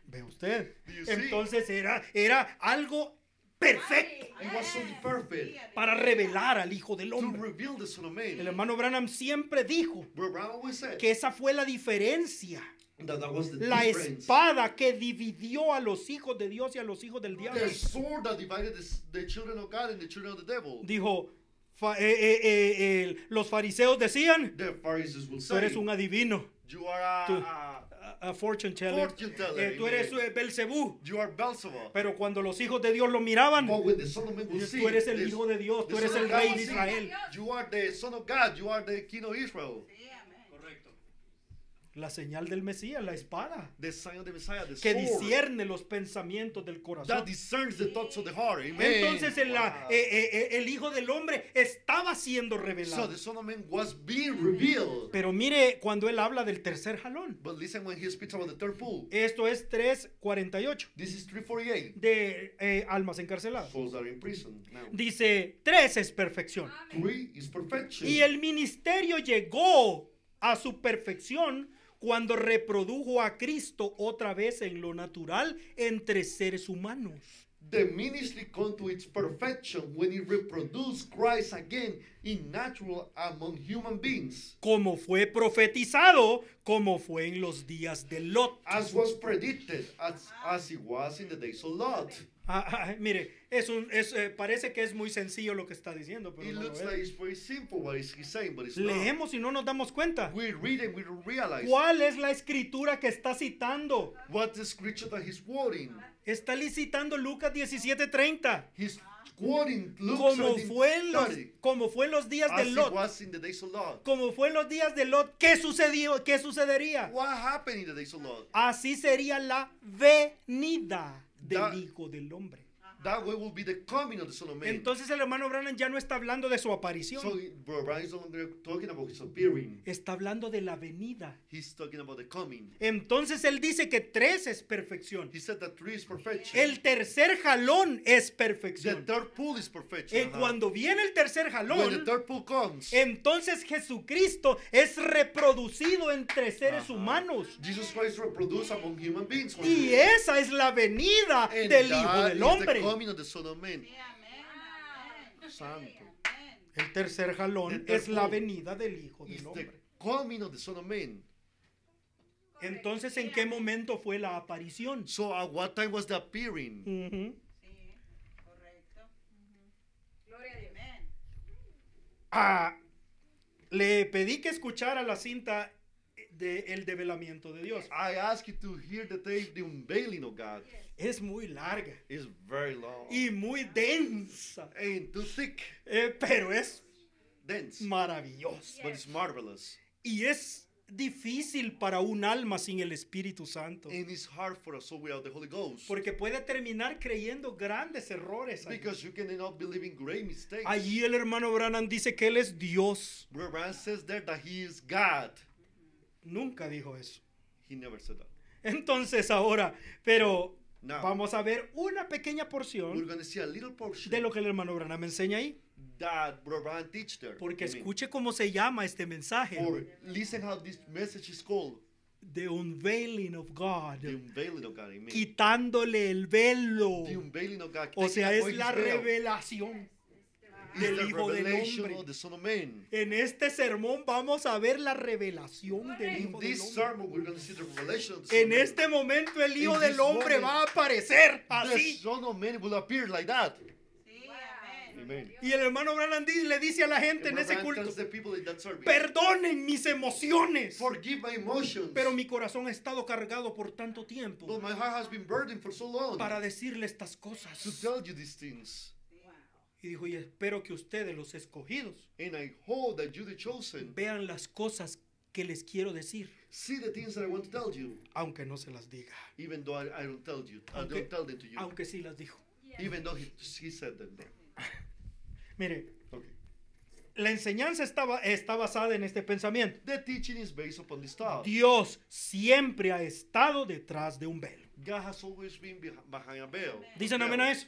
¿Ve usted? Do you see? Entonces era algo perfecto It was something perfect para revelar al Hijo del to Hombre. reveal the Son of El Man. hermano Branham siempre dijo Brother Branham always said que esa fue la diferencia. that was the La difference. espada que dividió a los hijos de Dios y a los hijos del diablo. The sword that divided the children of God and the children of the devil. Dijo, los fariseos decían, The Pharisees will tú say, eres un adivino, you are tú- a fortune teller, fortune teller, tú eres amen. Belcebú. You are Beelzebub. Pero cuando los hijos de Dios lo miraban, But when the Son of Man will see, tú eres el this- hijo de Dios, the tú eres Son el of God rey will de see, Israel. You are the Son of God. You are the King of Israel. La señal del Mesías, la espada, The sign of the Messiah, the que sword discierne los pensamientos del corazón. that discerns the thoughts of the heart. Amen. Entonces Wow. el Hijo del Hombre estaba siendo So revelado. the Son of Man was being revealed. Pero mire cuando él habla del tercer jalón. But listen when he speaks about the third pool. Esto es 3:48 This is 348. de almas encarceladas. Souls that are in prison now. Dice, 3 es perfección. 3 is perfection. Y el ministerio llegó a su perfección cuando reprodujo a Cristo otra vez en lo natural entre seres humanos. The ministry come to its perfection when it reproduced Christ again in natural among human beings, Como fue profetizado, como fue en los días de Lot. as was predicted, as it was in the days of Lot. Mire, parece que es muy sencillo lo que está diciendo, pero It no lo looks es. like it's very simple what he's saying, but it's not. Leemos y no nos damos cuenta. We read and we don't realize ¿Cuál es la escritura que está citando? what the scripture that he's quoting. Está citando Lucas 17:30. He's quoting Luke Como fue en 17:30, los días de as it Lot. was in the days of Lot. Como fue en los días de Lot, ¿qué sucedió? ¿Qué sucedería? What happened in the days of Lot? Así sería la venida del That- Hijo del Hombre. That way will be the coming of the Son of Man. Entonces el hermano Branham ya no está hablando de su aparición. So Brother Brian is no longer talking about his appearing. Está hablando de la venida. He's talking about the coming. Entonces él dice que 3 es perfección. He said that 3 is perfection. El tercer jalón es The perfección. third pool is perfection. Cuando viene el tercer When the jalón, third pool comes, entonces Jesucristo es reproducido entre seres humanos. Jesus Christ reproduced among human beings. Y esa es la venida And del that Hijo del is Hombre. the coming of the Son of Man. Santo. El tercer jalón The third es la pool venida del Hijo Is del the Hombre. coming of the Son of Man. Entonces, ¿en qué momento fue la aparición? So at what time was the appearing? Ujú. Sí, correcto. Gloria a Dios. Le pedí que escuchara la cinta de El Develamiento de Dios. I ask you to hear the tape, The Unveiling of God. Es muy larga It's very long. y muy densa, Ain't too thick, pero es dense, maravillosa. but it's marvelous. Y es difícil para un alma sin el Espíritu Santo, And it's hard for a soul without the Holy Ghost. porque puede terminar creyendo grandes errores. Because you can end up believing great mistakes. Allí el hermano Branham dice que él es Dios. Brother Branham says there that he is God. Nunca dijo eso. He never said that. Entonces ahora, pero Now, vamos a ver una pequeña we're porción going to see a little portion de lo que el hermano Branham enseña ahí. that Brother Branham teach there. Porque Amen. escuche cómo se llama este mensaje. Or listen how this message is called. The Unveiling of God. The Unveiling of God. Amen. Quitándole el velo. The Unveiling of God. O sea, taking es away la his veil. revelación It's del the Hijo del revelation Hombre. of the Son of Man. En este sermón vamos a ver la revelación del In Hijo del this Hombre. sermon, we're going to see the revelation of the Son En of Man. este momento el Hijo In del this Hombre moment, va a aparecer The así. Son of Man will appear like that. Amen. Y el hermano Branham le dice a la gente en And ese Brother Branham culto: tells the people in that service, perdonen mis emociones, forgive my emotions. pero mi corazón ha estado cargado por tanto tiempo But my heart has been burdened for so long para decirle estas cosas. to tell you these things. Y dijo: y espero que ustedes, los escogidos, And I hope that you, the chosen, vean las cosas que les quiero decir, see the things that I want to tell you, aunque no se las diga, even though I don't tell you. I aunque, don't tell them to you. aunque sí las dijo. Even though he said them there. Mire, Okay. la enseñanza está basada en este pensamiento. The teaching is based upon this thought. Dios siempre ha estado detrás de un velo. God has always been behind a veil. ¿Dicen amén a eso?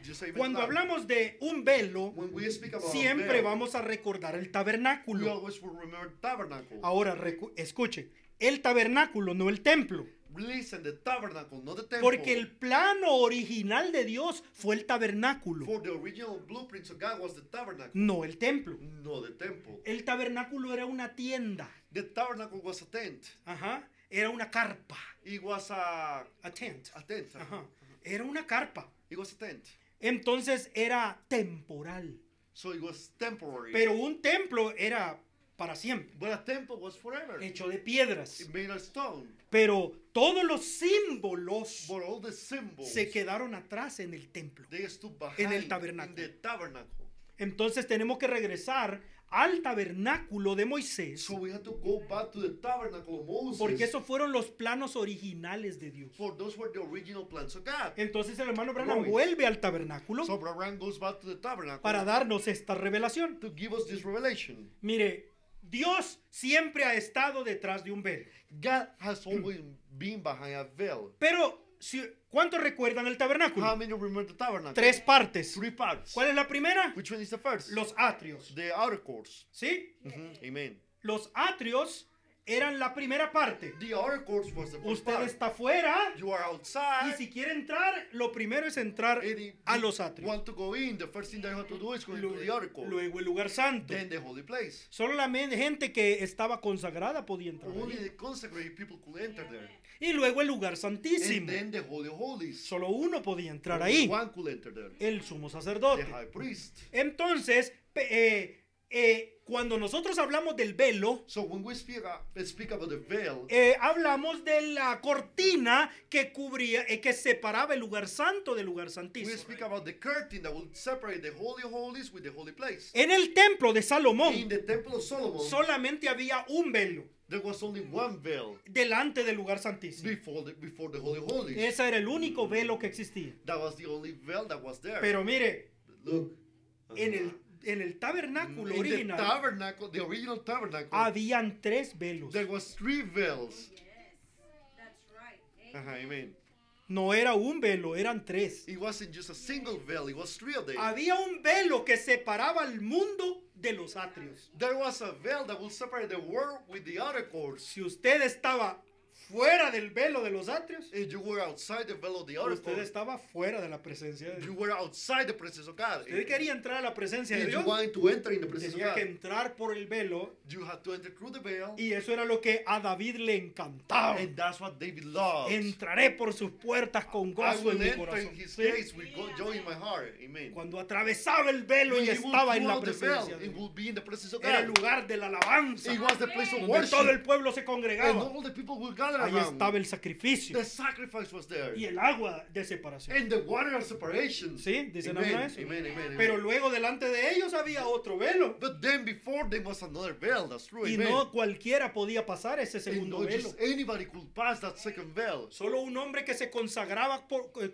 You say amen Cuando to that? hablamos de un velo, When we speak about siempre veil, vamos a recordar el we tabernáculo. always will remember tabernacle. Ahora, escuche, el tabernáculo, no el templo. Listen, the tabernacle, not the temple. Porque el plano original de Dios fue el tabernáculo, For the original blueprints of God was the tabernacle, no el templo. no the temple. El tabernáculo era una tienda. The tabernacle was a tent. Ajá. Era una carpa. It was a tent. tent. Ajá. Era una carpa. It was a tent. Entonces era temporal. So it was temporary. Pero un templo era para siempre, But a temple was forever. hecho de piedras. It made of stone. Pero todos los símbolos But all the symbols, se quedaron atrás en el templo. they stood behind en el tabernáculo. in the tabernacle. Entonces tenemos que regresar al tabernáculo de Moisés, So we had to go back to the tabernacle of Moses. porque esos fueron los planos originales de Dios. For those were the original plans of God. Entonces el hermano Branham Right. vuelve al tabernáculo So Abraham goes back to the tabernacle para darnos esta revelación. to give us this revelation. Mire, Dios siempre ha estado detrás de un velo. God has always been behind a veil. Pero, ¿cuántos recuerdan el How tabernáculo? many remember the tabernacle? 3 partes. Three parts. ¿Cuál es la primera? Which one is the first? Los atrios. The outer courts. ¿Sí? Amen. Los atrios eran la primera parte. The outer courts was the first Usted part. está afuera You are outside. y si quiere entrar, lo primero es entrar and if a you los atrios. want to go in, the first thing that you have to do is go into the outer court. Luego el lugar santo. Then the holy place. Solo la gente que estaba consagrada podía entrar Only ahí. the consecrated people could enter there. Y luego el lugar And santísimo. then the holy of holies. Solo uno podía entrar Only ahí. one could enter there. El sumo The sacerdote. high priest. Entonces, cuando nosotros hablamos del velo, So when we speak about the veil, hablamos de la cortina que cubría, que separaba el lugar santo del lugar we santísimo. speak about the curtain that will separate the holy of holies with the holy place. En el templo de In Salomón the temple of Solomon, solamente había un velo there was only one veil delante del lugar santísimo. before the holy of holies. Ese era el único velo que existía. That was the only veil that was there. Pero mire, Look, en el tabernáculo in the original tabernacle, the original tabernacle, habían 3 velos. there was 3 veils. That's right. Amen. No era un velo, eran 3. It wasn't just a single veil, it was 3 of them. Había un velo que separaba al mundo de los atrios. There was a veil that will separate the world with the outer courts. Si usted estaba fuera del velo de los atrios, and you were outside the veil of the outer usted court, estaba fuera de la presencia de you Dios. were outside the presence of God. Usted quería entrar a la presencia de If you Dios, wanted to enter in the presence of tenía God, que entrar por el velo, you had to enter through the veil, y eso era lo que a David le encantaba. and that's what David loved. Entraré por sus puertas con I gozo will en mi enter corazón. in his ¿Sí? gates with joy in my heart. Amen. Cuando atravesaba el velo When y he would estaba en la throughout the veil, presencia de it Dios, would be in the presence of era el God. lugar de la alabanza, It was the place of donde todo el worship, pueblo se and congregaba. all the people would gather Ahí around. estaba el sacrificio The sacrifice was there, y el agua de separación. and the water of separation. ¿Sí? Dicen Amen. amén a eso. Amen, amen, Pero amen. luego delante de ellos había otro velo. But then before them was another veil. That's true. Y Amen. no cualquiera podía pasar ese And segundo not velo. just anybody could pass that second veil. Solo un hombre que se consagraba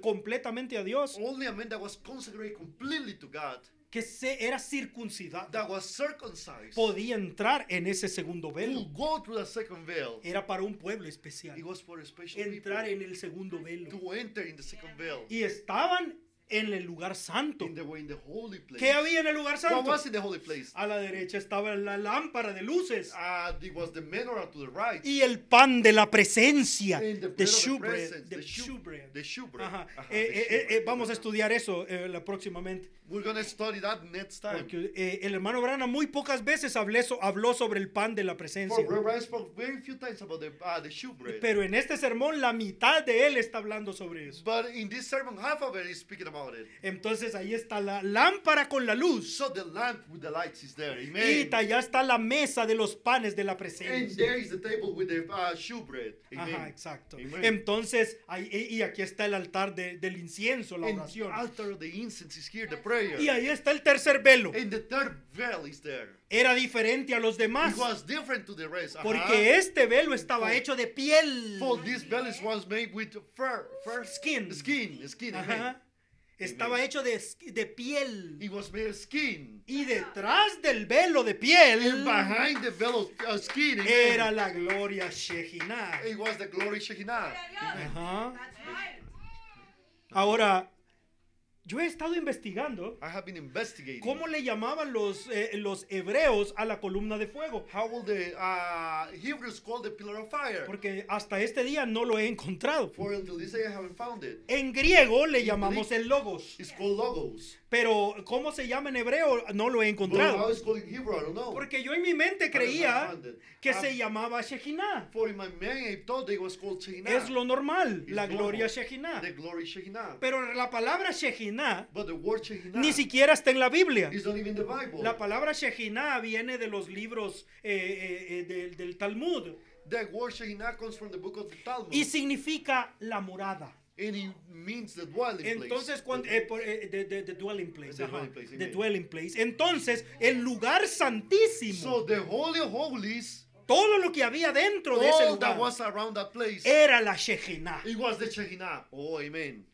completamente a Dios, Only a man that was consecrated completely to God, que era circuncidado, that was circumcised, podía entrar en ese segundo velo. could go through that second veil. Era para un pueblo especial. It was for a special Entrar people en el segundo velo. to enter in the second veil. Y estaban en el lugar santo. In the holy place. ¿Qué había en el lugar What santo? was in the holy place? A la derecha estaba la lámpara de luces It was the menorah to the right. y el pan de la presencia, And the the bread of the shewbread, presence, the the shewbread. The shewbread. Ajá. Ajá, the shewbread. Vamos a estudiar eso próximamente. We're going to study that next time. Porque el hermano Branham muy pocas veces habló sobre el pan de la For presencia. Reverend spoke very few times about the shewbread. Pero en este sermón la mitad de él está hablando sobre eso. But in this sermon, half of it is speaking about it. Entonces ahí está la lámpara con la luz. So the lamp with the lights is there. Y Amen. allá está la mesa de los panes de la And presencia. there is the table with the shewbread. Amen. Ajá, exacto. Amen. Entonces, y aquí está el altar del incienso, la And the oración. altar of the incense is here, the prayer. Y ahí está el tercer velo. And the third veil is there. Era diferente a los demás, It was different to the rest. porque este velo estaba hecho de piel. For this veil was made with fur. Skin. Skin. Amen. Ajá. Estaba hecho de piel. It was made of skin. Y detrás del velo de And piel behind the veil of skin, amen, era la gloria Shekinah. it was the glory Shekinah. Ajá. That's right. Ahora, yo he estado investigando I have been investigating. cómo le llamaban los hebreos a la columna de fuego. How will the Hebrews call the pillar of fire? Porque hasta este día no lo he encontrado. For until this day I haven't found it. En griego le llamamos el logos. It's called logos. Pero ¿cómo se llama en hebreo? No lo he But how encontrado. it's called in Hebrew, I don't know. Porque yo en mi mente creía found it. que se llamaba Shekinah. For in my mind I thought it was called Shekinah. Es lo normal, It's la normal. gloria Shekinah. The glory Shekinah. Pero la palabra Shekinah But the word Shekinah ni siquiera está en la Biblia. is not even the Bible. La palabra Shekinah viene de los libros del Talmud The word Shekinah comes from the book of the Talmud. y significa la morada. And it means the dwelling Entonces, place. the dwelling place. The ajá, dwelling place, the amen. dwelling place. Entonces, el lugar santísimo, So the Holy of Holies, todo lo que había dentro de ese all that lugar, was around that place, era la Shekinah. it was the Shekinah. Oh, amen.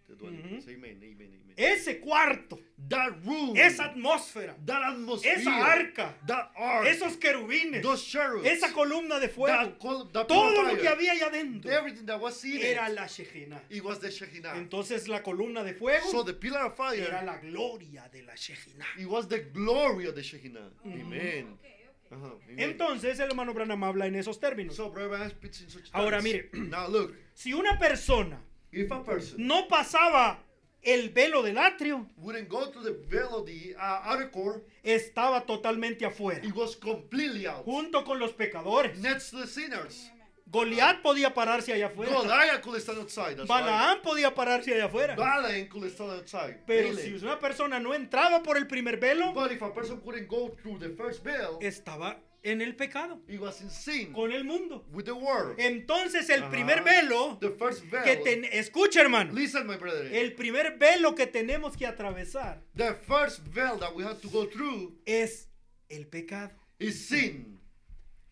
The dwelling Mhm. place. Amen, amen, amen. Ese cuarto, That room, esa atmósfera, that atmosphere, esa arca, that ark, esos querubines, those cherubs, esa columna de fuego, that todo lo fire, que había allá adentro everything that was in era it, la Shekinah. it was the Shekinah. Entonces la columna de So fuego the pillar of fire, era la gloria de la Shekinah. it was the glory of the Shekinah. Mm-hmm. Amen. Okay, okay. Uh-huh. Amen. Entonces el hermano Branham habla en esos términos. So Brother Branham speaks in such Ahora, terms. mire. Now look, Si una persona if a person no pasaba el velo del atrio, wouldn't go to the veil of the outer court, estaba totalmente afuera, it was completely out. junto con los pecadores. Next to the sinners. Goliat podía pararse allá afuera. Goliath could stand outside. That's right. Balaam podía pararse allá afuera. Balaam could stand outside. Pero Really. si una persona no entraba por el primer velo, But if a person couldn't go through the first veil, estaba en el pecado, he was in sin con el mundo. with the world. Entonces el Ajá. primer velo The first veil. que escucha, hermano, Listen, my brother. el primer velo que tenemos que atravesar The first veil that we have to go through es el pecado, is sin.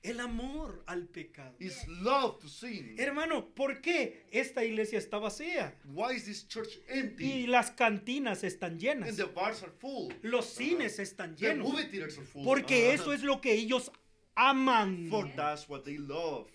el amor al pecado. Is love to sin. Hermano, ¿por qué esta iglesia está vacía? Why is this church Y empty? las cantinas están And llenas. the bars are full. Los cines están The llenos. movie theaters are full. Porque eso es lo que ellos aman. For that's what they love.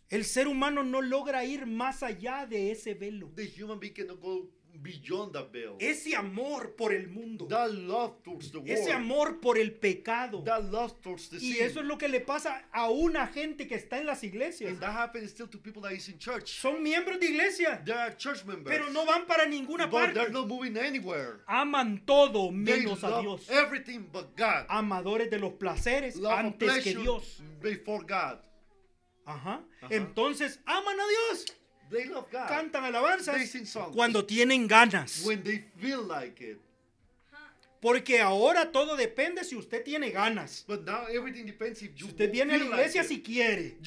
El ser humano no logra ir más allá de ese velo. The human being cannot go beyond that veil. Ese amor por el mundo. That love towards the Ese world. amor por el pecado. That love towards the Y sin. eso es lo que le pasa a una gente que está en las iglesias. And that happens still to people that is in church. Son miembros de iglesia, They are church members. pero no van para ninguna but they're parte. not moving anywhere. Aman todo They menos a love Dios. everything but God. Amadores de los placeres Love of antes que pleasure Dios. before God. Ajá. Ajá. Entonces aman a Dios. They love God. Cantan They alabanzas sing songs. cuando tienen ganas. When they feel like it. Porque ahora todo depende si usted tiene ganas. But now everything depends if you Si usted viene a la feel iglesia like si it. quiere.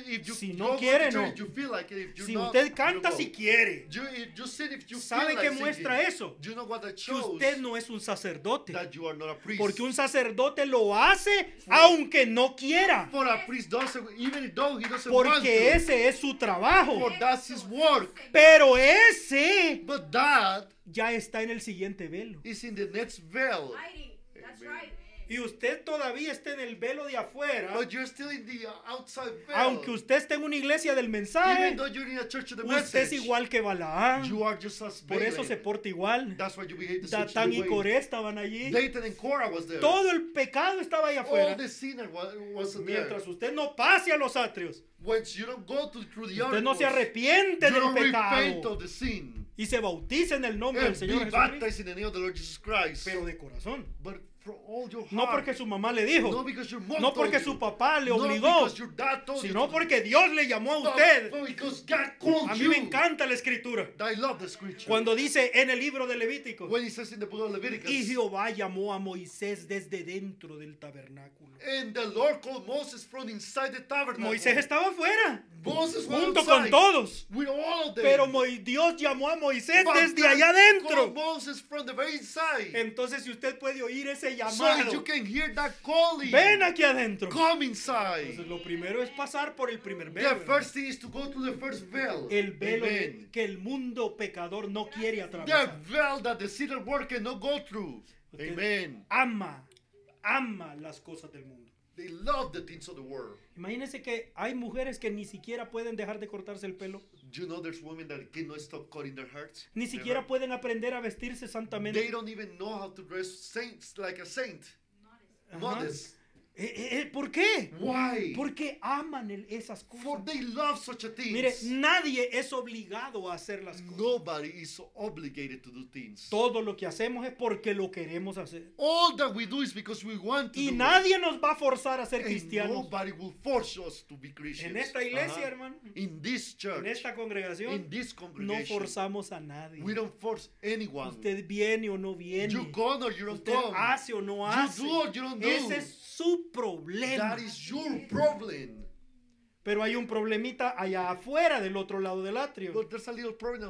If you Si go no to quiere, church, no. you feel like it. If you Si not, usted you canta go. si quiere. You sing if you ¿Sabe feel qué like muestra singing. eso? You know what that Que shows? usted no es un sacerdote. That you are not a priest. Porque un sacerdote lo hace aunque no quiera. For a priest doesn't, even though he doesn't want Porque to. ese es su trabajo. For that's his work. Pero ese But that ya está en el siguiente velo. is in the next veil. Mighty. That's Amen. right. Y usted todavía está en el velo de afuera. But you're still in the outside veil. Aunque usted esté en una iglesia del Even mensaje, though you're in a church of the usted es message, igual que Balaam. you are just as Por eso Balaam. se porta igual. That's why you behave the same Datán y way. Coré estaban allí. Dathan and Korah was there. Todo el pecado estaba ahí All afuera. the sinner was there. Mientras usted no pase a los atrios, Once you don't go through the usted no se articles, arrepiente you del don't repent pecado of the sin. y se bautiza en el nombre del And Señor be Jesucristo, baptized in the name of the Lord Jesus Christ. pero de corazón. But from all your heart. No porque su mamá le No dijo, because your mom no told porque you. su papá le No obligó, because your dad told you sino to. porque Dios le llamó a No, usted. but because God called A mí you. me encanta la escritura. I love the scripture. Cuando dice en el libro de Levítico, When it says in the book of Leviticus. y Jehová llamó a Moisés desde dentro del tabernáculo. And the Lord called Moses from inside the tabernacle. Moisés estaba afuera, Moses was junto outside con todos. with all of them. Pero Dios llamó a Moisés But desde God allá called adentro. Moses from the very inside. Entonces, si usted puede oír ese So llamado, you can hear that calling. ven aquí adentro. Come inside. Entonces, lo primero es pasar por el primer The velo. first thing is to go to the first veil. El velo Amen. que el mundo pecador no quiere The atravesar. veil that the sinner world cannot go through. Usted Amen. ama las cosas del mundo. They love the things of the world. Imagínense que hay mujeres que ni siquiera pueden dejar de cortarse el pelo, You know there's women that cannot stop cutting their hairs. ni Their siquiera hair. pueden aprender a vestirse They santamente. don't even know how to dress saints like a saint. Ajá. Modest. ¿Por qué? Why? Porque aman esas For cosas. they love such a thing. Mire, nadie es obligado a hacer las cosas. Nobody is obligated to do things. Todo lo que hacemos es porque lo queremos hacer. All that we do is because we want to Y do nadie nos va a forzar a ser it. And cristianos. nobody will force us to be Christians. En esta iglesia, Uh-huh. hermano, In this church, en esta in congregación, this no congregation, forzamos a nadie. we don't force anyone. Usted viene o no viene. You go or you don't Usted come. hace o no hace. You do or you don't do. Ese es su problema. That is your problem. Pero hay un problemita allá afuera del otro lado del atrio. But there's a little problem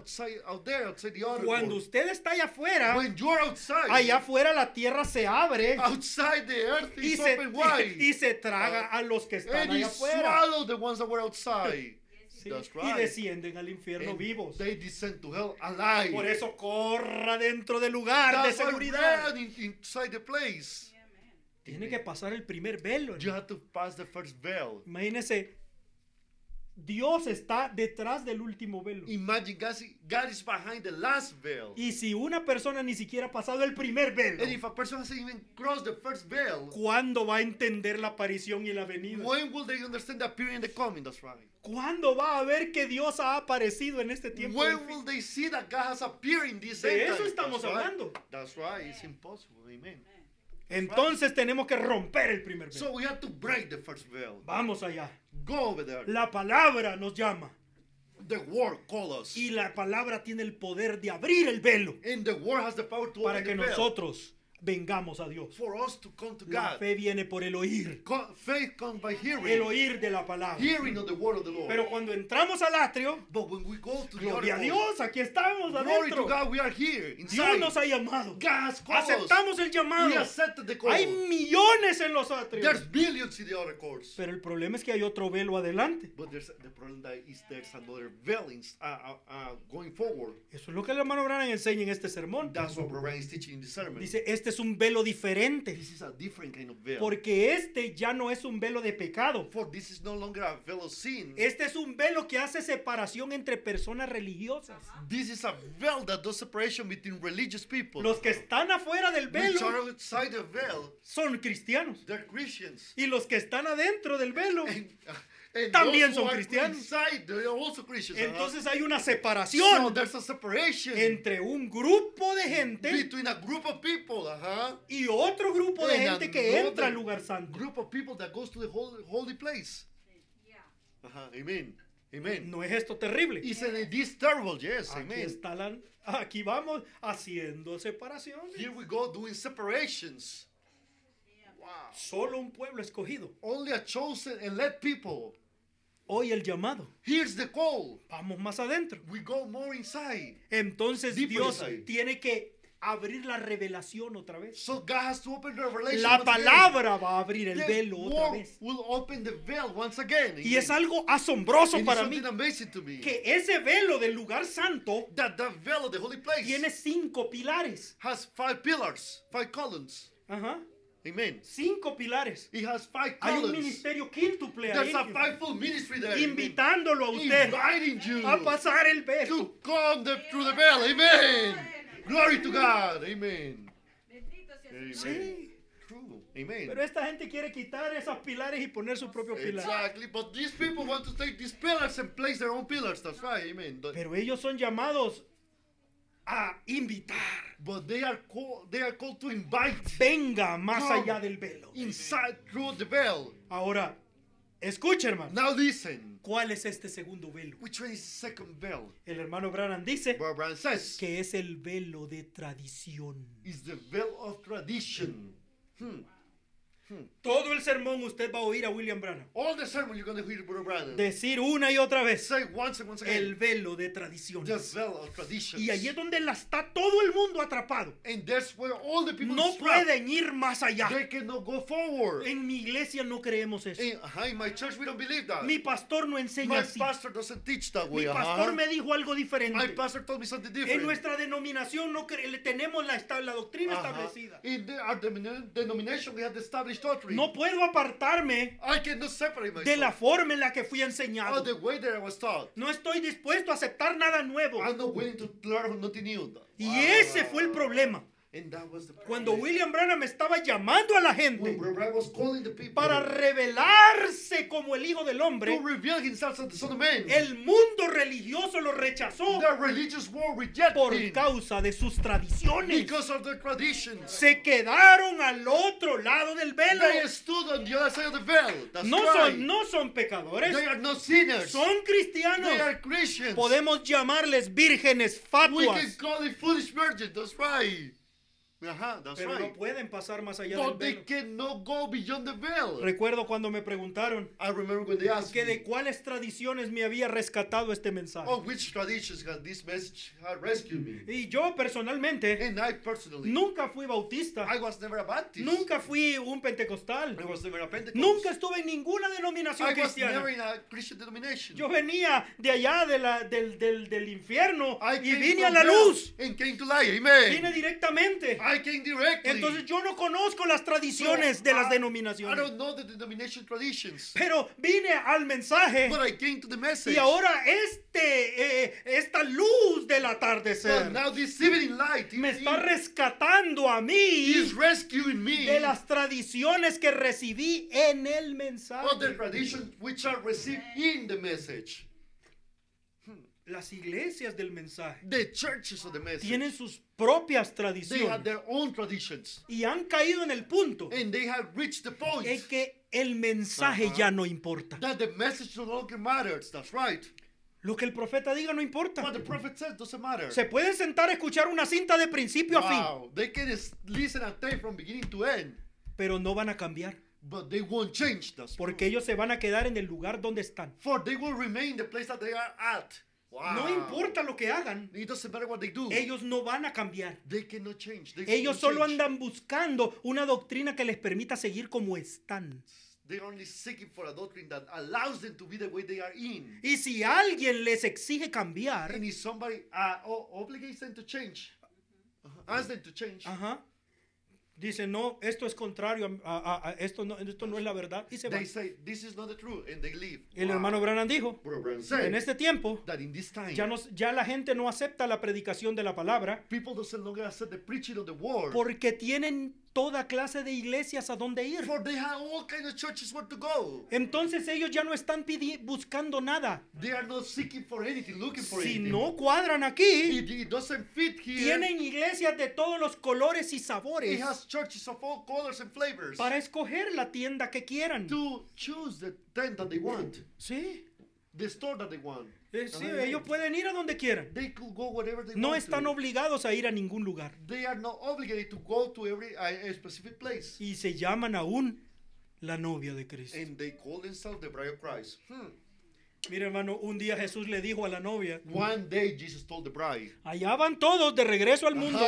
out there, outside the outer Cuando court. usted está allá afuera, When you're outside, allá afuera la tierra se abre outside the earth y is se, open wide. y se traga a los que están And allá he afuera. swallowed the ones that were outside. Sí, That's y right. descienden al infierno And vivos. they descend to hell alive. Por eso corra dentro del lugar de That's why seguridad. run inside the place. Tiene que pasar el primer velo. You hermano. have to pass the first veil. Imagínese, Dios está detrás del último velo. Imagine God is behind the last veil. Y si una persona ni siquiera ha pasado el primer velo, And if a person hasn't even crossed the first veil, ¿cuándo va a entender la aparición y la venida? when will they understand the appearing and the coming? That's right. ¿Cuándo va a ver que Dios ha aparecido en este tiempo? When will they see that God has appeared in this De end eso time? estamos That's right. hablando. That's right. It's impossible. Amen. Entonces tenemos que romper el primer velo. So we have to break the first veil. Vamos allá. Go over there. La palabra nos llama The word calls us. y la palabra tiene el poder de abrir el velo And the word has the power to para open que the veil. nosotros vengamos a Dios. For us to come to La God. fe viene por el oír, Faith comes by el hearing. oír de la palabra. Hearing of the word of the Lord. Pero cuando entramos al atrio, But when we go to the gloria a other Dios, aquí estamos court, glory to adentro. God, we are here Dios inside. nos ha llamado. God has called us. Aceptamos el llamado. We accepted the call. Hay millones en los atrios. There's billions in the other courts. Pero el problema es que hay otro velo adelante. But the problem that is there's another veil going forward. Eso es lo que el hermano Branham enseña en este sermón. That's what Brian is teaching in the sermon. Dice, este este es un velo diferente, This is a different kind of veil. porque este ya no es un velo de pecado. For this is no longer a veil of sin. Este es un velo que hace separación entre personas religiosas. This is a veil that does separation between religious people. Los que están afuera del Which velo are outside the veil, son cristianos. they're Christians. Y los que están adentro del velo, And también those son who are cristianos. inside, they're also Christians. entonces hay una So separación there's a separation entre un grupo de gente between a group of people, y otro grupo de And gente que another entra al lugar santo. group of people that goes to the holy place. Yeah. Amen. Amen. ¿No es esto terrible? Isn't it this terrible? Yes, Aquí amen. está aquí vamos haciendo separaciones. Here we go doing separations. Wow. Solo un pueblo escogido. Only a chosen and led people. Hoy el llamado. Here's the call. Vamos más adentro. We go more inside. Entonces Deeper Dios inside. tiene que abrir la revelación otra vez. So God has to open the revelation. La once again. palabra va a abrir el The velo otra word vez. will open the veil once again. Y es Amen. algo asombroso And it's para mí something amazing to me. que ese velo del lugar santo That the veil of the holy place tiene 5 pilares. has 5 pillars, 5 columns. Ajá. Amen. 5 pilares. It has 5 Hay un columns. ministerio quíntuple There's a ahí, fivefold ministry there. Amen. invitándolo a usted Inviting you a pasar el velo. to come through the veil. Amen. Glory to God. Amen. Bendito sea Amen. su nombre. Sí. True. Amen. Pero esta gente quiere quitar esos pilares y poner su propio pilar. Exactly. But these people want to take these pillars and place their own pillars. That's right. Amen. Pero ellos son llamados a invitar. But they are called to invite Venga más Come. allá del velo. inside through the veil. Ahora, escucha, hermano. Now listen. ¿Cuál es este segundo velo? Which one is the second veil? El hermano Branham dice Where Brian says que es el velo de tradición. is the veil of tradition. Todo el sermón usted va a oír a William Branham All the sermon you're going to hear Brother Branham decir una y otra vez say once and once el again velo de the tradiciones. veil of tradition. Y ahí es donde está todo el mundo atrapado. And that's where all the people No is trapped. pueden ir más allá. They cannot go forward. En mi iglesia no creemos eso. In my church we don't believe that. Mi pastor no enseña My así. pastor doesn't teach that Mi way. pastor me dijo algo My diferente. pastor told me something En different. nuestra denominación no tenemos la doctrina Uh-huh. establecida. In our denomination we have the established doctrine. No puedo apartarme I cannot separate myself de la forma en la que fui or enseñado. the way that I was taught. No estoy dispuesto a aceptar nada nuevo. I'm not willing to learn nothing new. Y ese fue el problema. And that was the Cuando problem. William Branham estaba llamando a la When gente Brother was calling the people para revelarse como el Hijo del to Hombre, reveal himself as the Son of Man, el mundo religioso lo rechazó the religious world rejected por him causa de sus tradiciones. because of their traditions. Se quedaron al otro lado del velo. They stood on the other side of the veil. That's No right. no son pecadores, They are not sinners. son They cristianos. are Christians. Podemos llamarles vírgenes We can fatuas, call it foolish virgin. That's right. That's pero no right. pueden pasar más allá del But they velo. cannot go beyond the veil. Recuerdo cuando me preguntaron I remember when they asked que me, de cuáles tradiciones me había rescatado este mensaje. oh, which traditions has this message rescued me? Y yo personalmente And I personally, nunca fui bautista, I was never a Baptist. nunca fui un pentecostal, I was never a Pentecostal. nunca estuve en ninguna denominación I was never cristiana. in a Christian denomination. Yo venía de allá del infierno I y came vine a from la hell luz. and came to light. Amen. Vine directamente. I came directly. Entonces yo no conozco las tradiciones So, de las I denominaciones. don't know the denomination traditions. Pero vine al mensaje But I came to the message. y ahora esta luz del But atardecer now this evening light me está rescatando a mí is rescuing me de las tradiciones que recibí en el of the mensaje. traditions which are received in the message. Las iglesias del mensaje The churches of the message. tienen sus propias They have tradiciones their own traditions. y han caído en el punto And they have reached the point en que el mensaje ya no importa. that the message no longer matters. That's right. Lo que el profeta diga no importa. What the prophet says doesn't matter. Se pueden sentar a escuchar una cinta de principio a fin, Wow. They can listen and take from beginning to end. pero no van a cambiar But they won't change. That's porque true. ellos se van a quedar en el lugar donde están. For they will remain the place that they are at. Wow. No importa lo que hagan, It doesn't matter what they do. ellos no van a cambiar. They cannot change. They Ellos cannot solo change. andan buscando una doctrina que les permita seguir como están. They're only seeking for a doctrine that allows them to be the way they are in. Y si alguien les exige cambiar, And if somebody obligates them to change, ask them to change, ajá, Dice, no, esto es contrario esto no es la verdad, y se va. They say, this is not the truth, and they leave. El hermano Branham dijo, Brother Branham en said este tiempo that in this time, ya la gente no acepta la predicación de la palabra people doesn't longer accept the preaching of the word. porque tienen toda clase de iglesias a donde ir. For they have all kinds of churches where to go. Entonces ellos ya no están buscando nada. They are not seeking for anything, looking for Si anything. no cuadran aquí, It doesn't fit here. tienen iglesias de todos los colores y It sabores has churches of all colors and flavors para escoger la tienda que quieran. to choose the tent that they want, Sí, the store that they want. sí, ellos pueden ir a donde quieran. They could go wherever they No want están to. obligados a ir a ningún lugar. They are not obligated to go to every a specific place. Y se llaman aún la novia de Cristo. And they call themselves the bride of Christ. Mira, hermano, un día Jesús le dijo a la novia, One day Jesus told the bride, allá van todos de regreso al mundo.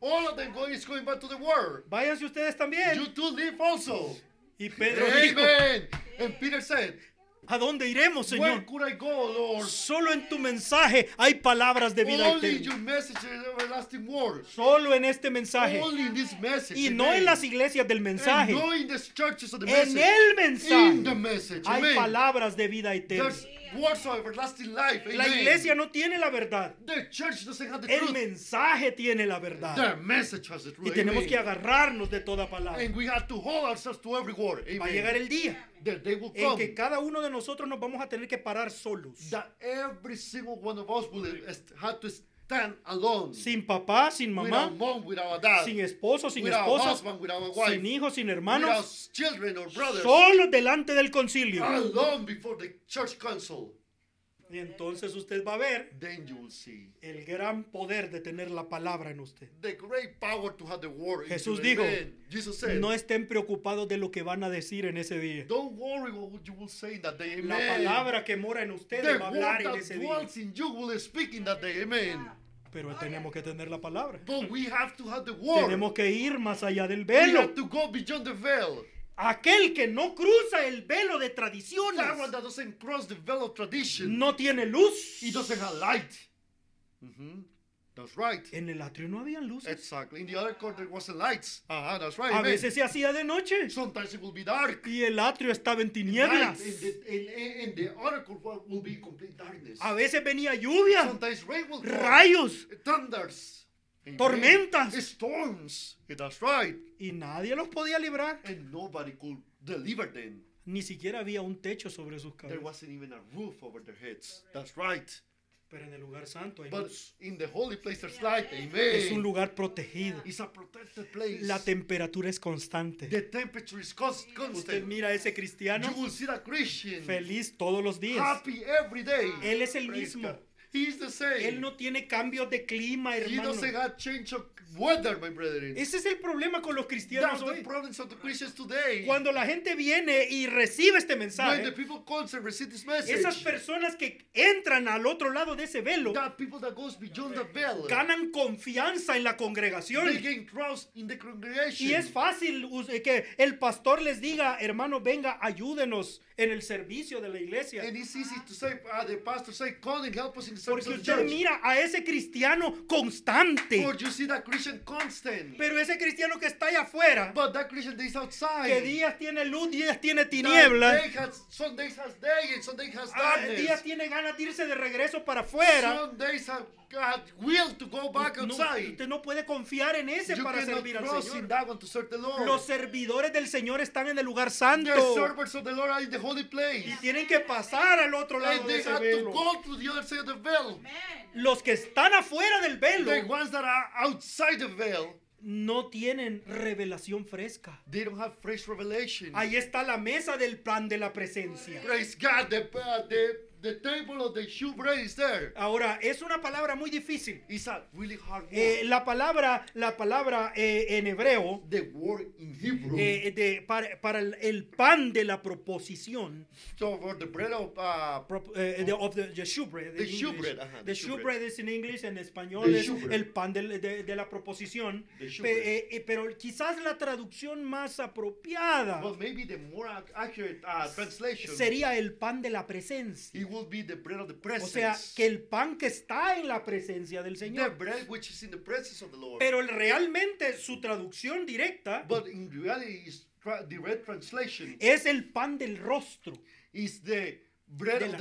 all of them is going back to the world. Váyanse ustedes también. You too live also. Y Pedro dijo, Amen. And Peter said, ¿a dónde iremos, where Señor? could I go, Lord? Solo en tu mensaje hay palabras de vida Only eterna. your message is everlasting word. Solo en este mensaje. Only in this message. Y no amen. en las iglesias del And mensaje. no in the churches of the En message. el In the mensaje message. hay Amen. palabras de vida eterna. There's words of everlasting life. La Amen. iglesia no tiene la verdad. The church doesn't have the El truth. mensaje tiene la verdad. The message has the truth. Y tenemos Amen. que agarrarnos de toda palabra. And we have to hold ourselves to every word. Va a llegar Amen. el día The day will en come que cada uno de nosotros nos vamos a tener que parar solos. that every single one of us will have to stand alone. Sin papá, sin mamá, Without mom, without dad. sin esposo, sin Without esposa, husband, without a wife. sin hijos, sin Without hermanos, children or brothers. solos delante del concilio. Alone before the church council. Y entonces usted va a ver Then you will see el gran poder de tener la palabra en usted. the great power to have the word. in Jesús you. dijo, Amen. Jesus said, no estén preocupados de lo que van a decir en ese día. don't worry what you will say in that day. La Amen. palabra que mora en usted The va a word hablar en that ese día. dwells in you will speak in that day. Amen. Pero tenemos que tener la palabra. But we have to have the word. Tenemos que ir más allá del We velo. have to go beyond the veil. Aquel que no cruza el velo de That tradiciones one that doesn't cross the veil of tradition. no tiene luz. He doesn't have light. Mhm. That's right. En el atrio no habían luces. Exactly. In the other court there wasn't lights. That's right. A Amen. veces se hacía de noche Sometimes it will be dark. y el atrio estaba en Night, tinieblas. in the other court will be complete darkness. A veces venía lluvia, Sometimes rain will come. rayos, Thunders. Amen. tormentas. Storms. That's right. Y nadie los podía librar. And nobody could deliver them. Ni siquiera había un techo sobre sus There cabezas. wasn't even a roof over their heads. That's right. Pero en el lugar santo hay But luz. in the holy place there's light. Es un Amen. lugar protegido. It's a protected place. La temperatura es constante. The temperature is Usted constant. mira a ese cristiano You will see that Christian feliz todos los días. happy every day. Él es el Praise mismo. God. He is the same. Él no tiene cambios de clima, He hermano. doesn't have change of weather, my brethren. Ese es el problema con los That's cristianos the hoy. problems of the Christians today. Cuando la gente viene y recibe este When the mensaje, people come and receive this message, esas personas que entran al otro lado de ese velo that people that goes beyond the veil, ganan confianza en la they congregación. gain trust in the congregation. Y es fácil que el pastor les diga, hermano, venga, ayúdenos en el servicio de la iglesia. And it's easy to say, the pastor say, come and help us in the service Porque of the usted church. mira a ese cristiano constante. Or you see that Christian constant. Pero ese cristiano que está allá afuera, But that Christian that is outside. que días tiene luz, días tiene that tinieblas, some days has day and some days has días darkness. tiene ganas de irse de regreso para afuera. Some days have God will to go back No, outside. usted no puede confiar en ese You para cannot servir al trust in Señor. that one to serve the Lord. Los servidores del Señor están en el lugar The santo servants of the Lord are in the holy place. y tienen que pasar al otro lado And de they ese have to velo. go through the other side of the veil. Los que están afuera del velo The ones that are outside the veil, no tienen revelación fresca. they don't have fresh revelation. Ahí está la mesa del pan de la presencia. Praise God, the table of the shewbread is there. Ahora, es una palabra muy difícil. It's a really hard word. La palabra en hebreo The word in Hebrew, para el pan de la proposición, so for the bread of the shewbread. The shewbread, ajá, The the shewbread es en inglés, en español The es shewbread. el pan de la proposición. The shewbread. Pero quizás la traducción más apropiada well, maybe the more accurate translation, sería el pan de la presencia. it will be the bread of the O presence. sea, que el pan que está en la presencia del The Señor. bread which is in the presence of the Lord. Pero realmente su traducción directa But in reality, is direct translation es el pan del rostro. is the bread De of la-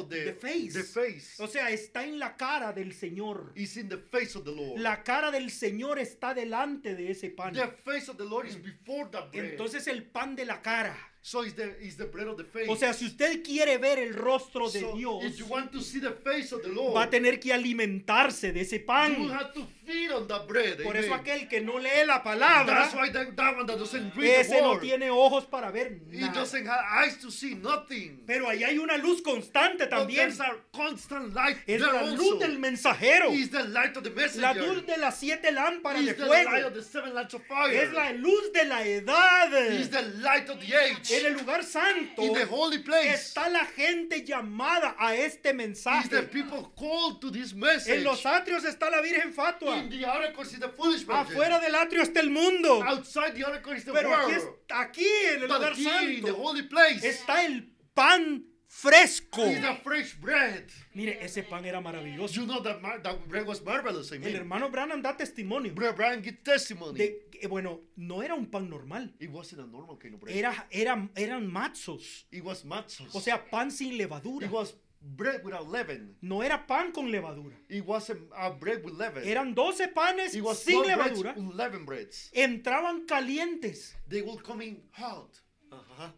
the face. The face O sea, está en la cara del Señor. is in the face of the Lord. La cara del Señor está delante de ese pan. The face of the Lord is before that bread. Entonces el pan de la cara. So is the bread of the face. O sea, si usted quiere ver el rostro de So Dios, if you want to see the face of the Lord, va a tener que alimentarse de ese you will pan. have to feed on that bread. Por Amen. eso aquel que no lee la palabra, That's why that one that doesn't read the ese no word, tiene ojos para ver he nada. doesn't have eyes to see nothing. Pero ahí hay una luz constante But también. there's a constant light Es there la also. luz del mensajero. Is the light of the La messenger. luz de las 7 lámparas de Is the light of fuego. the seven lights of fire. Es la luz de la edad. Is the light of the age. En el lugar santo In the holy place. está la gente llamada a este Is the mensaje. people called to this message. En los atrios está la Virgen Fatua. In the oracles is the foolish virgin. Afuera del atrio está el mundo. Outside the oracle is the Pero aquí, world. aquí en el But lugar here in the santo holy place está el pan fresco. is the fresh bread. Mire, ese pan era maravilloso. You know that that bread was marvelous. El Amen. hermano Branham da testimonio Brother Brian give testimony. de que, bueno, no era un pan normal. It wasn't a normal kind of bread. Eran matzos. It was matzos. O sea, pan sin levadura. it was bread without leaven. No era pan con levadura. It wasn't a bread with leaven. Eran 12 panes It was sin 12 breads, levadura. 11 breads. Entraban calientes They will come in hot. Uh-huh.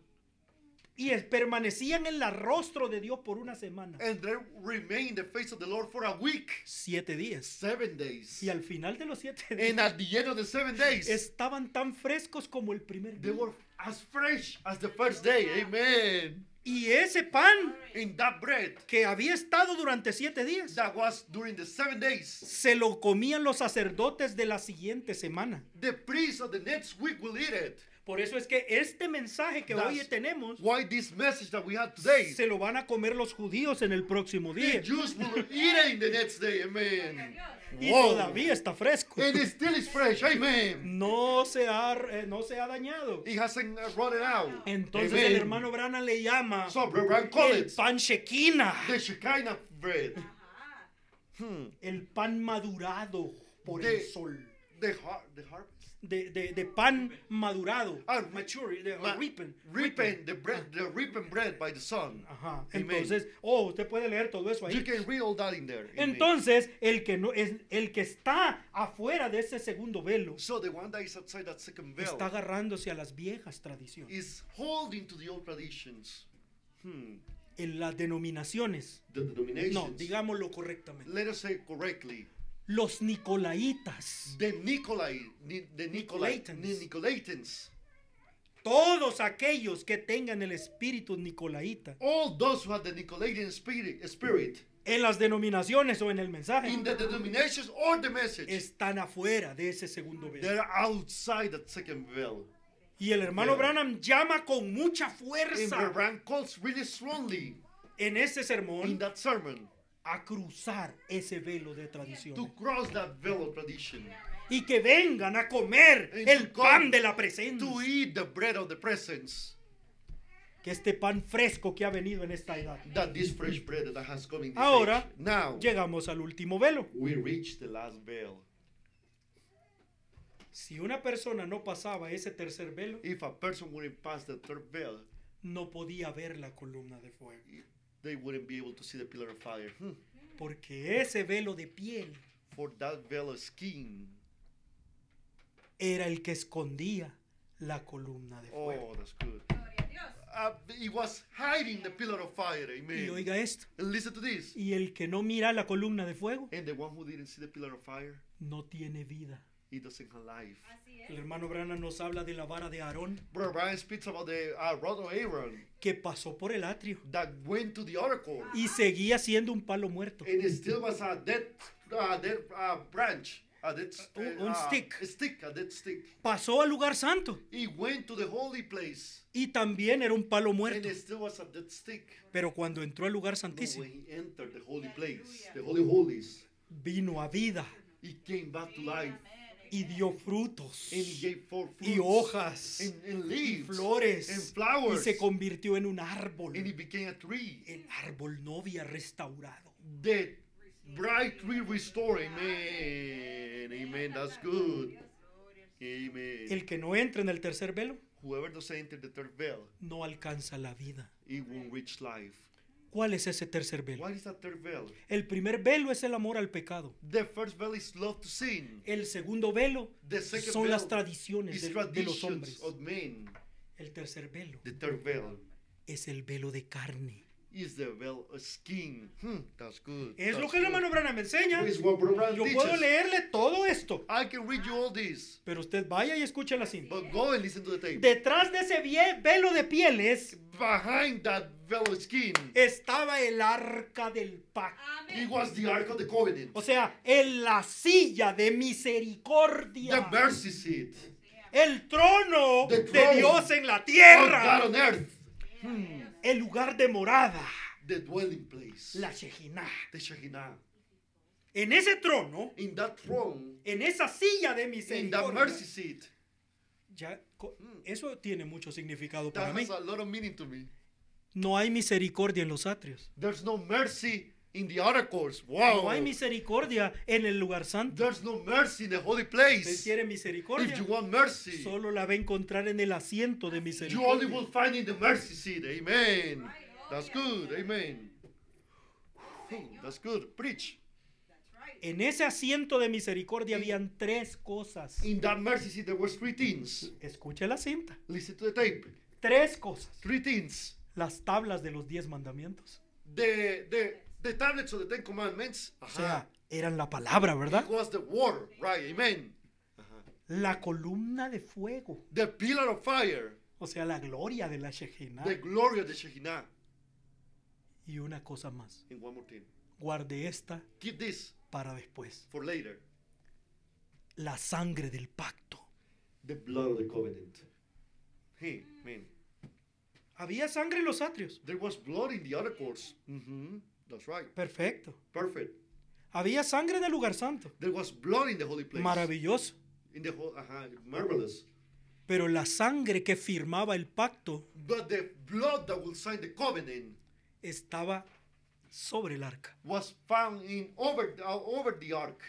y permanecían en el rostro de Dios por una semana. And they remain in the face of the Lord for a week, 7 días. 7 days. Y al final de los 7 días And at the end of the 7 days, estaban tan frescos como el primer they día. were as fresh as the first day. Amen. Y ese pan In that bread que había estado durante 7 días that was during the 7 days, se lo comían los sacerdotes de la siguiente semana. the priest of the next week will eat it. Por eso es que este mensaje que hoy That's tenemos why this message that we have today, se lo van a comer los judíos en el próximo the día. Jews will eat it in the next day. Amen. Y Wow. todavía está fresco. And it still is fresh. Amen. No se ha dañado. It hasn't rotted out. Entonces Amen. el hermano Branham le llama So, Brother Brian call el it pan Shekinah, the Shekinah bread. el pan madurado por De- el sol. The harvest. De pan madurado. Ah, Mature, ripen. Ripen, the ripen bread by the sun. Ajá. Amen. Entonces, usted puede leer todo eso You ahí. can read all that in there. Amen. Entonces, el que está afuera de ese segundo velo So the one that is outside that second veil está agarrándose a las viejas tradiciones. is holding to the old traditions. En las denominaciones. The denominations. No, digámoslo correctamente. Let us say correctly. Los nicolaitas. The Nicolaitans. Todos aquellos que tengan el espíritu nicolaíta All those who have the Nicolaitan spirit en las denominaciones o en el mensaje in the denominations or the message, están afuera de ese segundo velo. they're outside that second veil. Y el hermano Yeah. Branham llama con mucha And fuerza Branham calls really strongly en ese in sermón that sermon a cruzar ese velo de to tradición cross that veil of tradition, y que vengan a comer And el to come pan de la presencia, to eat the bread of the presence. que este pan fresco que ha venido en esta edad. That this fresh bread that has come in this Ahora age. Now llegamos al último velo. we reach the last veil. Si una persona no pasaba ese tercer velo, If a person wouldn't pass the third veil, no podía ver la columna de fuego, they wouldn't be able to see the pillar of fire. porque ese velo de piel For that veil of skin, era el que escondía la columna de fuego. oh, that's good. Gloria a Dios. It was hiding the pillar of fire. Amen. Y oiga esto, And listen to this. y el que no mira la columna de fuego And the one who didn't see the pillar of fire, no tiene vida. he doesn't have life. Así El es. hermano Branham nos habla de la vara de Aarón Brother Brian speaks about the rod of Aaron que pasó por el atrio that went to the oracle, y seguía siendo un palo muerto. and it still was a dead branch, a dead Un stick. a dead stick. Pasó al lugar santo He went to the holy place, y también era un palo and muerto. it still was a dead stick. Pero cuando entró al lugar But santísimo, when he entered the holy place, the holy holies, vino a vida. he came back to life. y dio frutos and he gave forth y fruits, hojas and y leaves, flores and y flowers, se convirtió en un árbol. and he became a tree. El árbol no había restaurado. The bright tree restored. Amen. Amen. That's good. Amen. El que no entra en el tercer velo Whoever doesn't enter the third veil, no alcanza la vida. he won't reach life. ¿Cuál es ese tercer velo? What is that third veil? El primer velo es el amor al pecado. The first veil is love to sin. El segundo velo The second son veil las tradiciones is de los traditions hombres. of men. El tercer velo The third veil es el velo de carne. is the veil of skin. That's good. Es lo That's que el good. hermano Branham me enseña. Is what Brother Branham Yo puedo teaches. leerle todo esto, I can read you all this, pero usted vaya y escuche la cinta. but go and listen to the tape. Detrás de ese velo de pieles Behind that veil of skin, estaba el arca del pacto. it was the Ark of the Covenant, O sea, en la silla de misericordia. the mercy seat El trono The de throne Dios en la of God tierra. on earth, El lugar de morada. the dwelling place, La Shekinah. the Shekinah. En ese trono, In that throne, en esa silla de in that misericordia. mercy seat, Eso tiene mucho significado para that mí. has a lot of meaning to me. No hay misericordia en los atrios. There's no mercy in the outer courts. Wow. No hay misericordia en el lugar santo. There's no mercy in the holy ¿Usted place. quiere If misericordia? you want mercy, Solo la va a encontrar en el asiento de you only misericordia. will find in the mercy seat. Amen. That's good. Amen. That's good. Preach. En ese asiento de misericordia habían tres cosas. In that mercy seat, there was three things. Escuche la cinta. Listen to the tape. Tres cosas. Three things. Las tablas de los 10 mandamientos. The tablets of the Ten Commandments. O sea, eran la palabra, ¿verdad? It was the word. Right. Amen. La columna de fuego. The pillar of fire. O sea, la gloria de la Shekinah. The glory of the Shekinah. Y una cosa más. And one more thing. Guarde esta Keep this para después. for later. La sangre del pacto. The blood of the covenant. Hey, man. Había sangre en los atrios. There was blood in the outer courts. That's right. Perfecto. Perfect. Había sangre en el lugar santo. There was blood in the holy place. Maravilloso. In the whole, marvelous. Pero la sangre que firmaba el pacto But the blood that will sign the covenant estaba sobre el arca. was found in over the ark.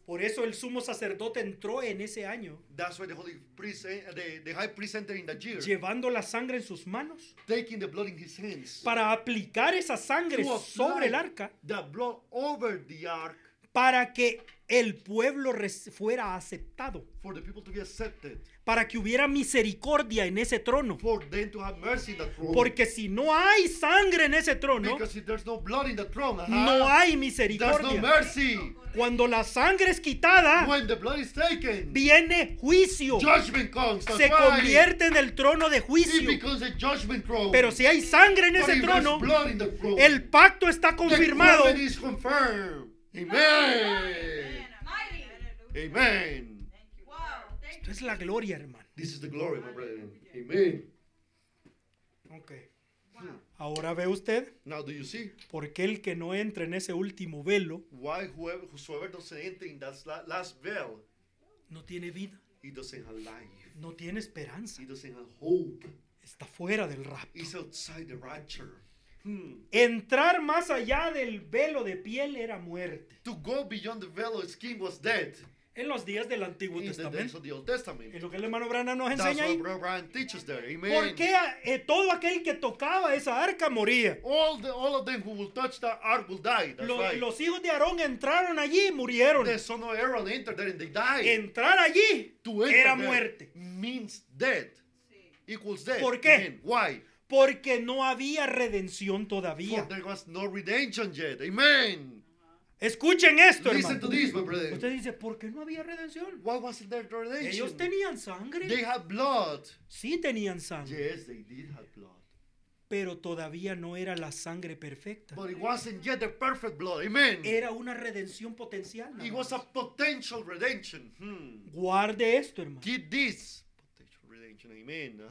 Por eso el sumo sacerdote entró en ese año That's why the holy priest, the high priest entered in that year, llevando la sangre en sus manos taking the blood in his hands para aplicar esa sangre to sobre el apply arca the blood over the ark para que el pueblo fuera aceptado, for the people to be accepted, para que hubiera misericordia en ese trono. for them to have mercy in the throne. Porque si no hay sangre en ese trono, Because if there's no blood in the throne, no hay there's no misericordia. mercy. Cuando la sangre es quitada, When the blood is taken, viene juicio. judgment comes. That's Se why convierte en el trono de it juicio. becomes a judgment throne. Pero si hay sangre en But ese if there's trono, blood in the throne, el pacto está the confirmado. covenant is confirmed. Amen. Mighty. Amen. Wow. Thank Esto es la gloria, hermano. This is the glory, my brethren. Amen. Okay. Ahora ve usted Now, do you see por qué el que no entra en ese último velo why whosoever doesn't enter in that last veil, no tiene vida, he doesn't have life. no tiene esperanza, He doesn't have hope. está fuera del rapto. He's outside the rapture. Entrar más allá del velo de piel era muerte. To go beyond the veil of skin was death En los días del Antiguo in the days Testamento. of the Old Testament. Es lo que el hermano Branham nos That's enseña what ahí. Brother Brian teaches there. Amen. ¿Por qué todo aquel que tocaba esa arca moría? All of them who will touch that ark will die. That's right. Los hijos de Aarón entraron allí y murieron. The son of Aaron entered there and they died. Entrar allí To enter era there muerte. means death. Equals death. ¿Por qué? Amen. Why? Porque no había redención For todavía. there was no redemption yet. Amen. Escuchen esto, Listen to hermano. this, my brother. Usted dice, ¿por qué no había redención? Why wasn't there redemption? Ellos tenían sangre. They had blood. Sí tenían sangre. Yes, they did have blood. Pero todavía no era la sangre perfecta. But it wasn't yet the perfect blood. Amen. Era una redención potencial. nada It was a más. potential redemption. Guarde esto, hermano. Get this. Potential redemption. Amen.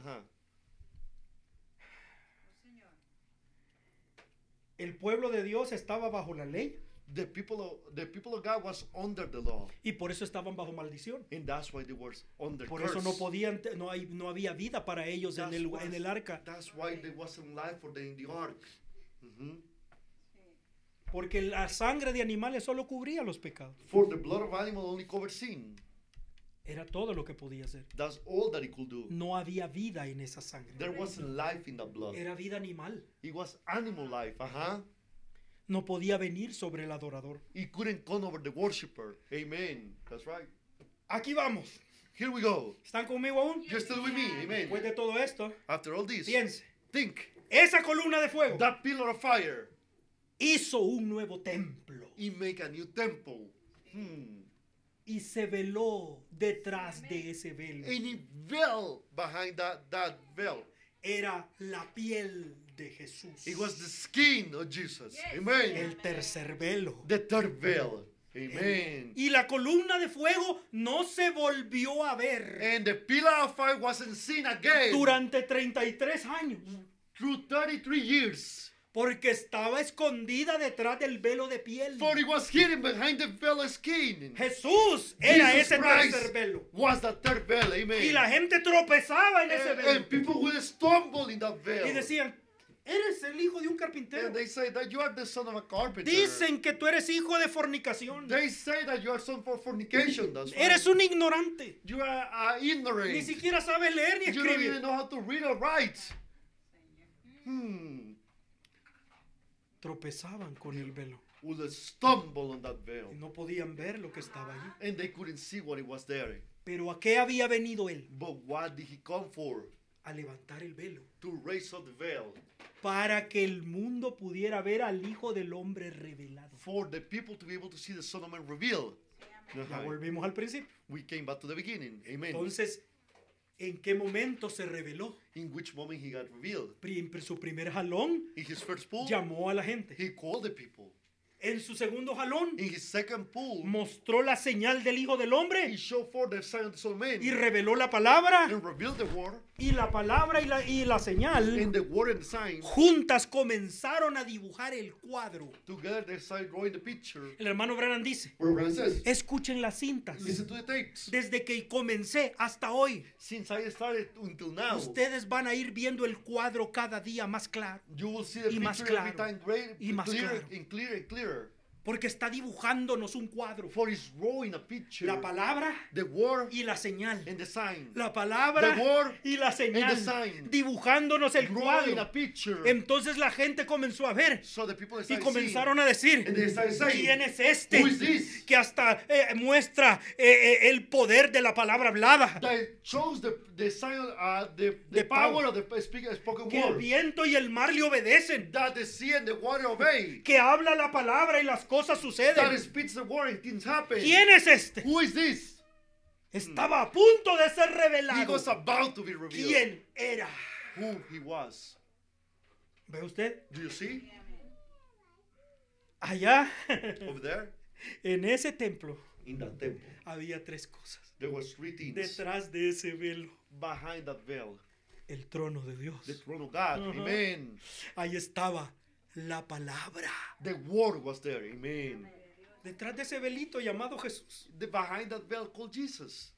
El pueblo de Dios estaba bajo la ley. The people of God was under the law, y por eso estaban bajo maldición. and that's why they were under Por curse. eso no podían, no había vida para ellos en el arca. That's why there wasn't life for them in the ark. Mhm. Porque la sangre de animales solo cubría los pecados. For the blood of animal only covered sin. Era todo lo que podía hacer. That's all that it could do. No había vida en esa sangre. There wasn't life in the blood. Era vida animal. It was animal life. No podía venir sobre el adorador. It couldn't come over the worshiper. Amen. That's right. Aquí vamos. Here we go. ¿Están conmigo aún? You're still with me. Amen. Después de todo esto, After all this, piense. think. Esa columna de fuego That pillar of fire, hizo un nuevo templo it make a new temple. y se veló detrás de ese velo. And it veil behind that veil. Era la piel de Jesús. It was the skin of Jesus. Yes. Amen. El tercer velo. The third veil. Amen. Y la columna de fuego no se volvió a ver And the pillar of fire wasn't seen again durante 33 años. through 33 years. Porque estaba escondida detrás del velo de piel. For it was hidden behind the veil of skin. Jesús era Jesus ese Christ tercer velo. was the third veil. Amen. Y la gente tropezaba en ese and velo. people will stumble in that veil. Y decían, eres el hijo de un carpintero. And they say that you are the son of a carpenter. Dicen que tú eres hijo de fornicación. They say that you are son for fornication. That's right. Eres un ignorante. You are ignorant. Ni siquiera sabes leer ni You don't even escribir. know how to read or write. Tropezaban con el velo. Will stumble on that veil. Y no podían ver lo que estaba allí. And they couldn't see what it was there. Pero ¿a qué había venido él? But what did he come for? A levantar el velo. To raise up the veil. Para que el mundo pudiera ver al Hijo del Hombre revelado. For the people to be able to see the Son of Man revealed. Ya volvimos al principio. We came back to the beginning. Amen. Entonces, ¿en qué momento se reveló? In which moment he got revealed. Su primer jalón In his first pull, llamó a la gente. he called the people. En su segundo jalón In his second pull, mostró la señal del Hijo del he Hombre showed forth the sign of the Son of Man y reveló la palabra. and revealed the word. Y la palabra y la señal And the word and the sign juntas comenzaron a dibujar el cuadro. together they started drawing the picture. El hermano Branham dice, Where Abraham says, escuchen las cintas. listen to the tapes. Desde que comencé hasta hoy, Since I started until now, ustedes van a ir viendo el cuadro cada día más claro. you will see the y más picture every claro, time great, y más clearer claro. and clearer and clearer. Porque está dibujándonos un cuadro. For it's drawing a picture, La palabra the word y la señal. and the sign. La palabra The word y la señal. and the sign. Dibujándonos el Drawing cuadro. a picture. Entonces la gente comenzó a ver So the people y started comenzaron a decir, And they started saying, ¿quién es este? Who is this? Que hasta muestra el poder de la palabra hablada. That shows the sign, the The power of the spoken Que el word. viento y el mar le obedecen. That the sea and the water obey. Que habla la palabra y las cosas That suceden. speaks the word and things happen. ¿Quién es este? Who is this? Estaba a punto de ser He revelado. was about to be revealed. ¿Quién era? Who he was. ¿Ve usted? Do you see? Allá, Over there, en ese templo, in that temple, había tres cosas. there was three things Detrás de ese velo, behind that veil. el trono de Dios. The throne of God. Amen. Ahí estaba la palabra. The word was there. Amen. Detrás de ese velito llamado Jesús. Behind that veil called Jesus.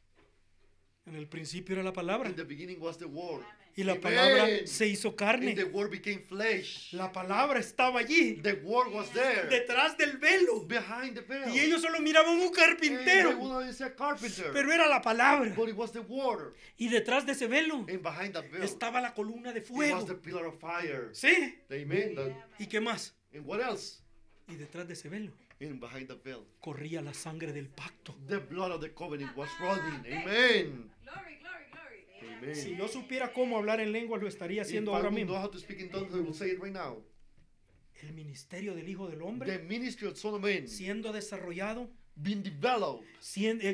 En el principio era la palabra. In the beginning was the word. Y la Amen. palabra se hizo And carne. the word became flesh. La palabra estaba allí. The word was there. Detrás del velo. Behind the veil. Y ellos solo miraban un And they carpintero. would only say carpenter. Pero era la palabra. But it was the word. Y detrás de ese velo And behind that veil, estaba la columna de it was fuego. the pillar of fire. ¿Sí? Amen. ¿Y qué más? And what else? Y detrás de ese velo And behind the veil, corría la sangre del pacto. the blood of the covenant was running. Amen. Glory, glory, glory. Amen. Si yo supiera cómo hablar en lenguas, lo estaría If haciendo I ahora would know mismo. how to speak in tongues, I will say it right now. El ministerio del Hijo del The Hombre ministry of Son of Man siendo desarrollado, being developed,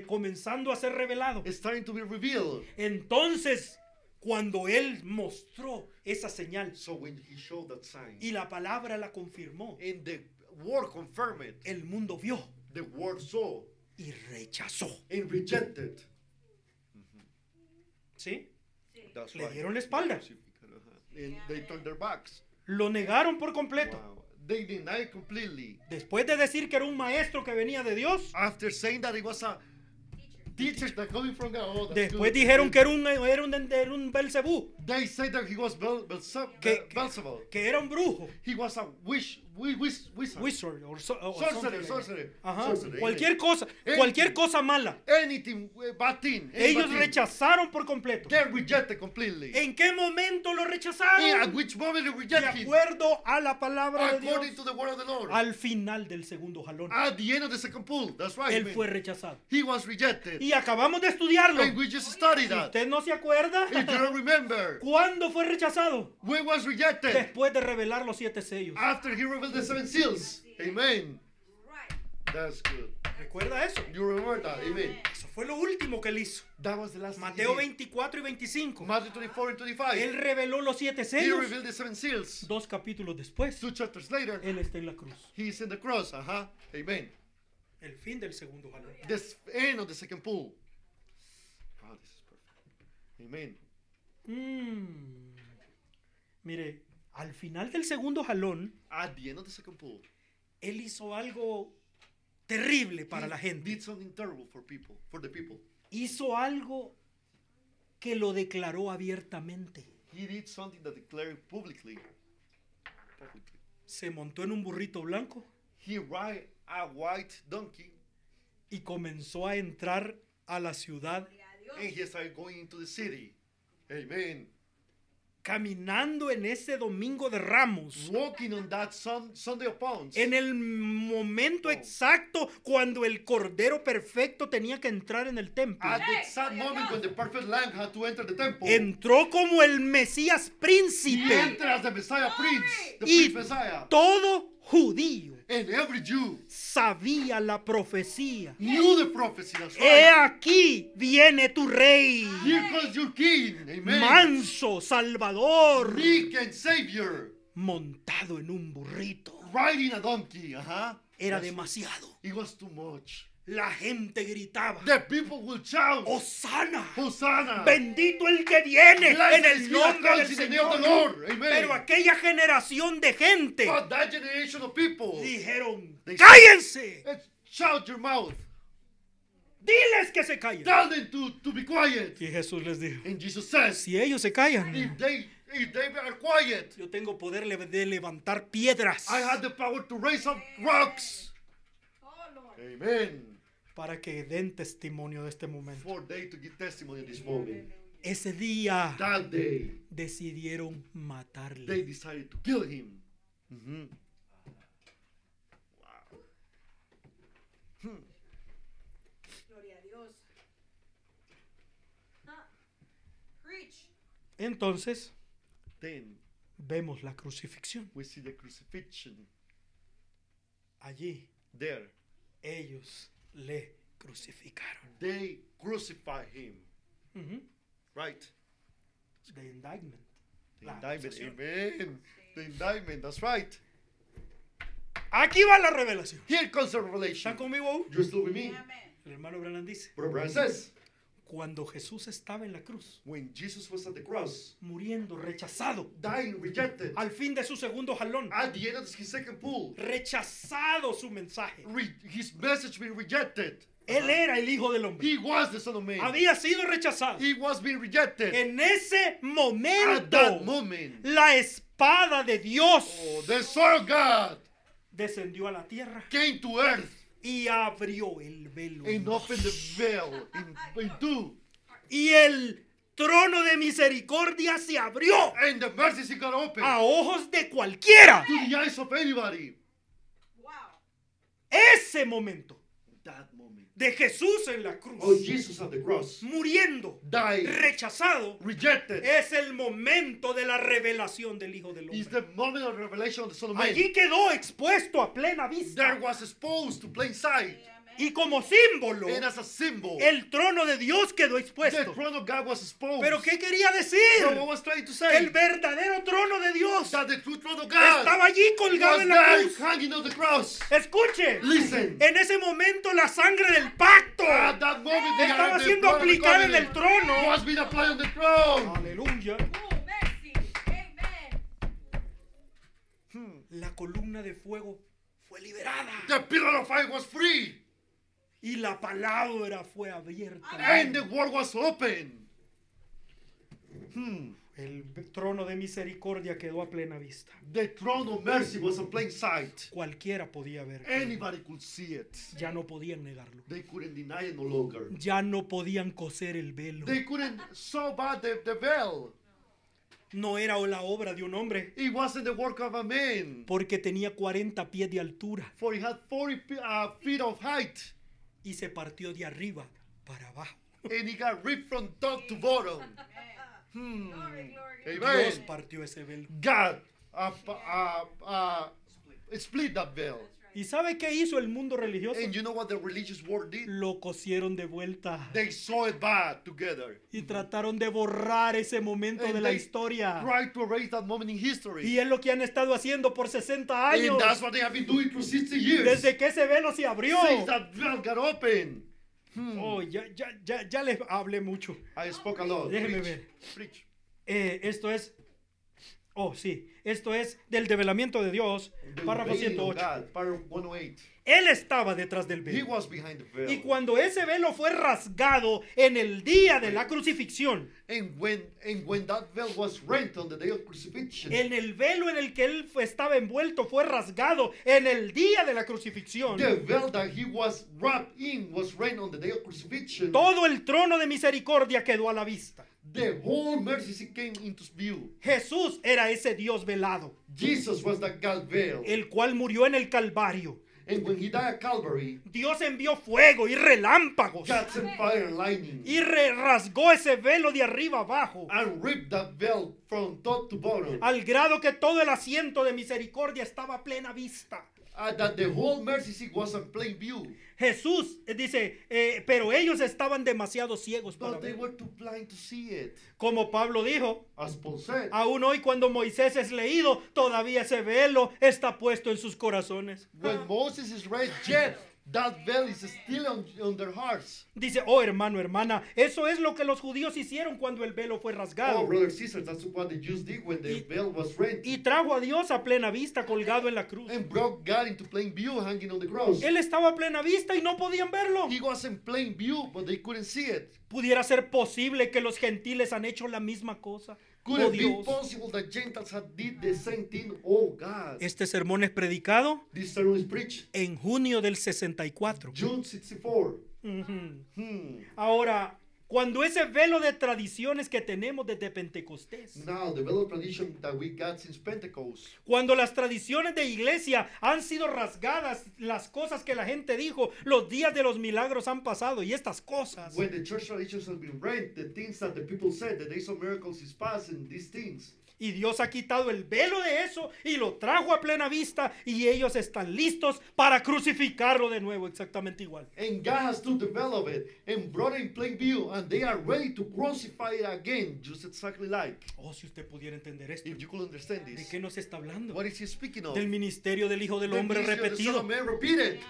comenzando a ser revelado. is starting to be revealed. Entonces, cuando Él mostró esa señal So when he showed that sign, y la palabra la confirmó, and the word confirmed it, el mundo vio the word saw y rechazó. and rejected. ¿Sí? That's Le right. dieron la espalda. And they turned their backs. Lo negaron por completo. Wow. They denied completely. Después de decir que era un maestro que venía de Dios, After saying that it was a teacher that coming from God. Oh, that's después good. dijeron que era un Belcebú, They said that he was Beelzebub. que era un brujo, He was a wizard. wizard, or Sorcerer, something like that. sorcerer. Ajá, Sorcerer, cualquier cosa mala. Anything bad thing. any Ellos bad thing. rechazaron por completo. They rejected completely. ¿En qué momento lo At rechazaron? which moment they De reject him? acuerdo a la palabra de According Dios, to the word of the Lord. al final del segundo jalón, At the end of the second pull. That's right. él man. fue rechazado. He was rejected. Y acabamos de estudiarlo. And we just studied Si that. usted no se acuerda, If you don't remember, ¿cuándo fue rechazado? when was rejected? Después de revelar los 7 sellos. After he revealed the 7 seals. Amen. Right. That's good. ¿Recuerda eso? You remember that? Amen. Eso fue lo último que él hizo. That was the last thing Mateo he did. 24 y 25. Matthew 24 and 25. Él reveló los 7 He sellos. revealed the 7 seals. 2 capítulos después, 2 chapters later, él está en la cruz. he's in the cross. Amen. El fin del segundo jalón. The end of the second pull. Oh, this is perfect. Amen. Mire, al final del segundo jalón, At the end of the second pull, él hizo algo terrible para he la gente. did something terrible for people, for the people. Hizo algo que lo declaró abiertamente. He did something that declared publicly. Se montó en un burrito blanco He ride a white donkey y comenzó a entrar a la ciudad and he started going into the city. Amen. caminando en ese domingo de Ramos. Walking on that Sunday of Palms. En el momento exacto cuando el Cordero Perfecto tenía que entrar en el templo. At the exact moment when the perfect lamb had to enter the temple. Entró como el Mesías He príncipe. entered as the Messiah Prince. The Y Prince Messiah. todo judío And every Jew sabía la profecía. knew the prophecy. That's He right. aquí viene tu rey. Here comes your king. Amen. Manso, salvador, Meek and Savior. montado en un burrito. Riding a donkey. Era That's- demasiado. It was too much. La gente gritaba: The people will shout. Hosana, Hosanna. bendito el que viene en Blessed is el he that nombre del comes in the name of the Señor. Lord. Amen. Pero aquella generación de gente But that generation of people, dijeron: They- cállense, shout your mouth. diles que se callen. Tell them to be quiet. Y Jesús les dijo: And Jesus says, si ellos se callan, if they are quiet, yo tengo poder de levantar piedras I have the power to raise up rocks. Oh, Lord. Amen. para que den testimonio de este momento. For they to give testimony in this moment. Ese día That day, decidieron matarle. they decided to kill him. Mhm. Gloria a Dios. Preach. Entonces Then vemos la crucifixión. we see the crucifixion. Allí There, ellos le crucificaron. they crucify him. Right? The indictment. The La indictment. acusación. Amen. The indictment. That's right. Aquí va la revelación. Here comes the revelation. ¿Están conmigo? You're still with me. Amen. El hermano Branham dice: Brother Brian says, cuando Jesús estaba en la cruz, when Jesus was at the cross, muriendo, rechazado, dying, rejected, al fin de su segundo jalón, at the end of his second pull, rechazado su mensaje. his message being rejected. Él era el Hijo del Hombre. He was the Son of Man. Había sido rechazado. He was being rejected. En ese At that momento, moment, la espada de Dios oh, the Son of God descendió a la tierra came to earth y abrió el velo. en and dos. opened the veil in two. Y el trono de misericordia se abrió And the mercy seat got open a ojos de cualquiera. to the eyes of anybody. Wow. Ese momento That moment. de Jesús en la Oh, cruz, Jesus at the cross, muriendo, died, rechazado, rejected, es el momento de la revelación del Hijo del is Hombre. the moment of revelation of the Son of Man. Allí quedó expuesto a plena There vista. was exposed to plain sight. Y como símbolo, And as a symbol, el trono de Dios quedó the expuesto. throne of God was exposed. Pero ¿qué quería So decir? what was trying to Que say? el verdadero trono de Dios That the true throne of God estaba allí colgado was en la there cruz. hanging on the cross. Escuche, Listen. en ese momento la sangre del pacto At that moment, estaba the siendo blood of the aplicada en el covenant trono. was being applied on the throne. Aleluya. Oh, mercy. Amen. la columna de fuego fue liberada The pillar of fire was free. y la palabra fue abierta. And the word was open. El trono de misericordia quedó a plena vista. The throne of mercy was in plain sight. Cualquiera podía ver. Anybody could see it. Ya no podían negarlo. They couldn't deny it no longer. Ya no podían coser el velo. They couldn't sew back the veil. No era la obra de un hombre, It wasn't the work of a man. porque tenía 40 pies de altura For it had 40 feet of height. y se partió de arriba para abajo. And it got ripped from top to bottom. Glory, glory, glory. Dios Amen. partió ese velo. God split that veil. ¿Y sabe qué hizo el mundo religioso? And you know what the religious world did? Lo cosieron de vuelta They saw it back together. y trataron de borrar ese momento de And la they historia. tried to erase that moment in history. Y es lo que han estado haciendo por 60 And años. that's what they have been doing for 60 years. Desde que ese velo se abrió. Since that veil got open. Oh, ya les hablé mucho. I spoke a lot. Déjeme Preach. ver. Preach. Esto es del develamiento de Dios, The párrafo unveiling of 108. God, paragraph 108. Él estaba detrás del He velo. was behind the veil. Y cuando ese velo fue rasgado en el día de la crucifixión, And when that veil was rent on the day of crucifixion, en el velo en el que él estaba envuelto fue rasgado en el día de la crucifixión, the veil that he was wrapped in was rent on the day of crucifixion. todo el trono de misericordia quedó a la vista. The whole mercy seat came into view. Jesús era ese Dios velado, Jesus was that God veil. el cual murió en el Calvario. And when he died at Calvary, Dios envió fuego y relámpagos God sent fire and lightning y rasgó ese velo de arriba abajo, and ripped that veil from top to bottom. al grado que todo el asiento de misericordia estaba a plena vista. That the whole mercy seat was in plain view. Jesús dice, pero ellos estaban demasiado ciegos para But they ver. were too blind to see it. Como Pablo dijo, As Paul said, aún hoy cuando Moisés es leído, todavía ese velo está puesto en sus corazones. when Moses is read yet, that veil is still on their hearts. Dice, oh hermano, hermana, eso es lo que los judíos hicieron cuando el velo fue Oh, rasgado. brothers, sisters, that's what the Jews did when the veil was rent. Y trajo a Dios a plena vista colgado en la cruz. And brought God into plain view hanging on the cross. Él estaba a plena vista y no podían verlo. He was in plain view, but they couldn't see it. Pudiera ser posible que los gentiles han hecho la misma cosa. Could Oh it be Dios. possible that Gentiles had did the same thing? Oh God. Este sermón es predicado This sermon is preached en junio del 64. June 64. Ujú. Ahora, cuando ese velo de tradiciones que tenemos desde Pentecostés, Now, the veil of tradition that we got since Pentecost, cuando las tradiciones de iglesia han sido rasgadas, las cosas que la gente dijo, los días de los milagros han pasado y estas cosas, when the church traditions have been rent, the things that the people said, the days of miracles is past, and these things. y Dios ha quitado el velo de eso y lo trajo a plena vista y ellos están listos para crucificarlo de nuevo exactamente igual. And God has took the veil of it and brought it in plain view, and they are ready to crucify it again, just exactly like. Oh, si usted pudiera entender esto. If you could understand ¿De this, qué nos está hablando? what is he speaking of? Del ministerio del Hijo del The Hombre ministry of the Son repetido. of Man repeated.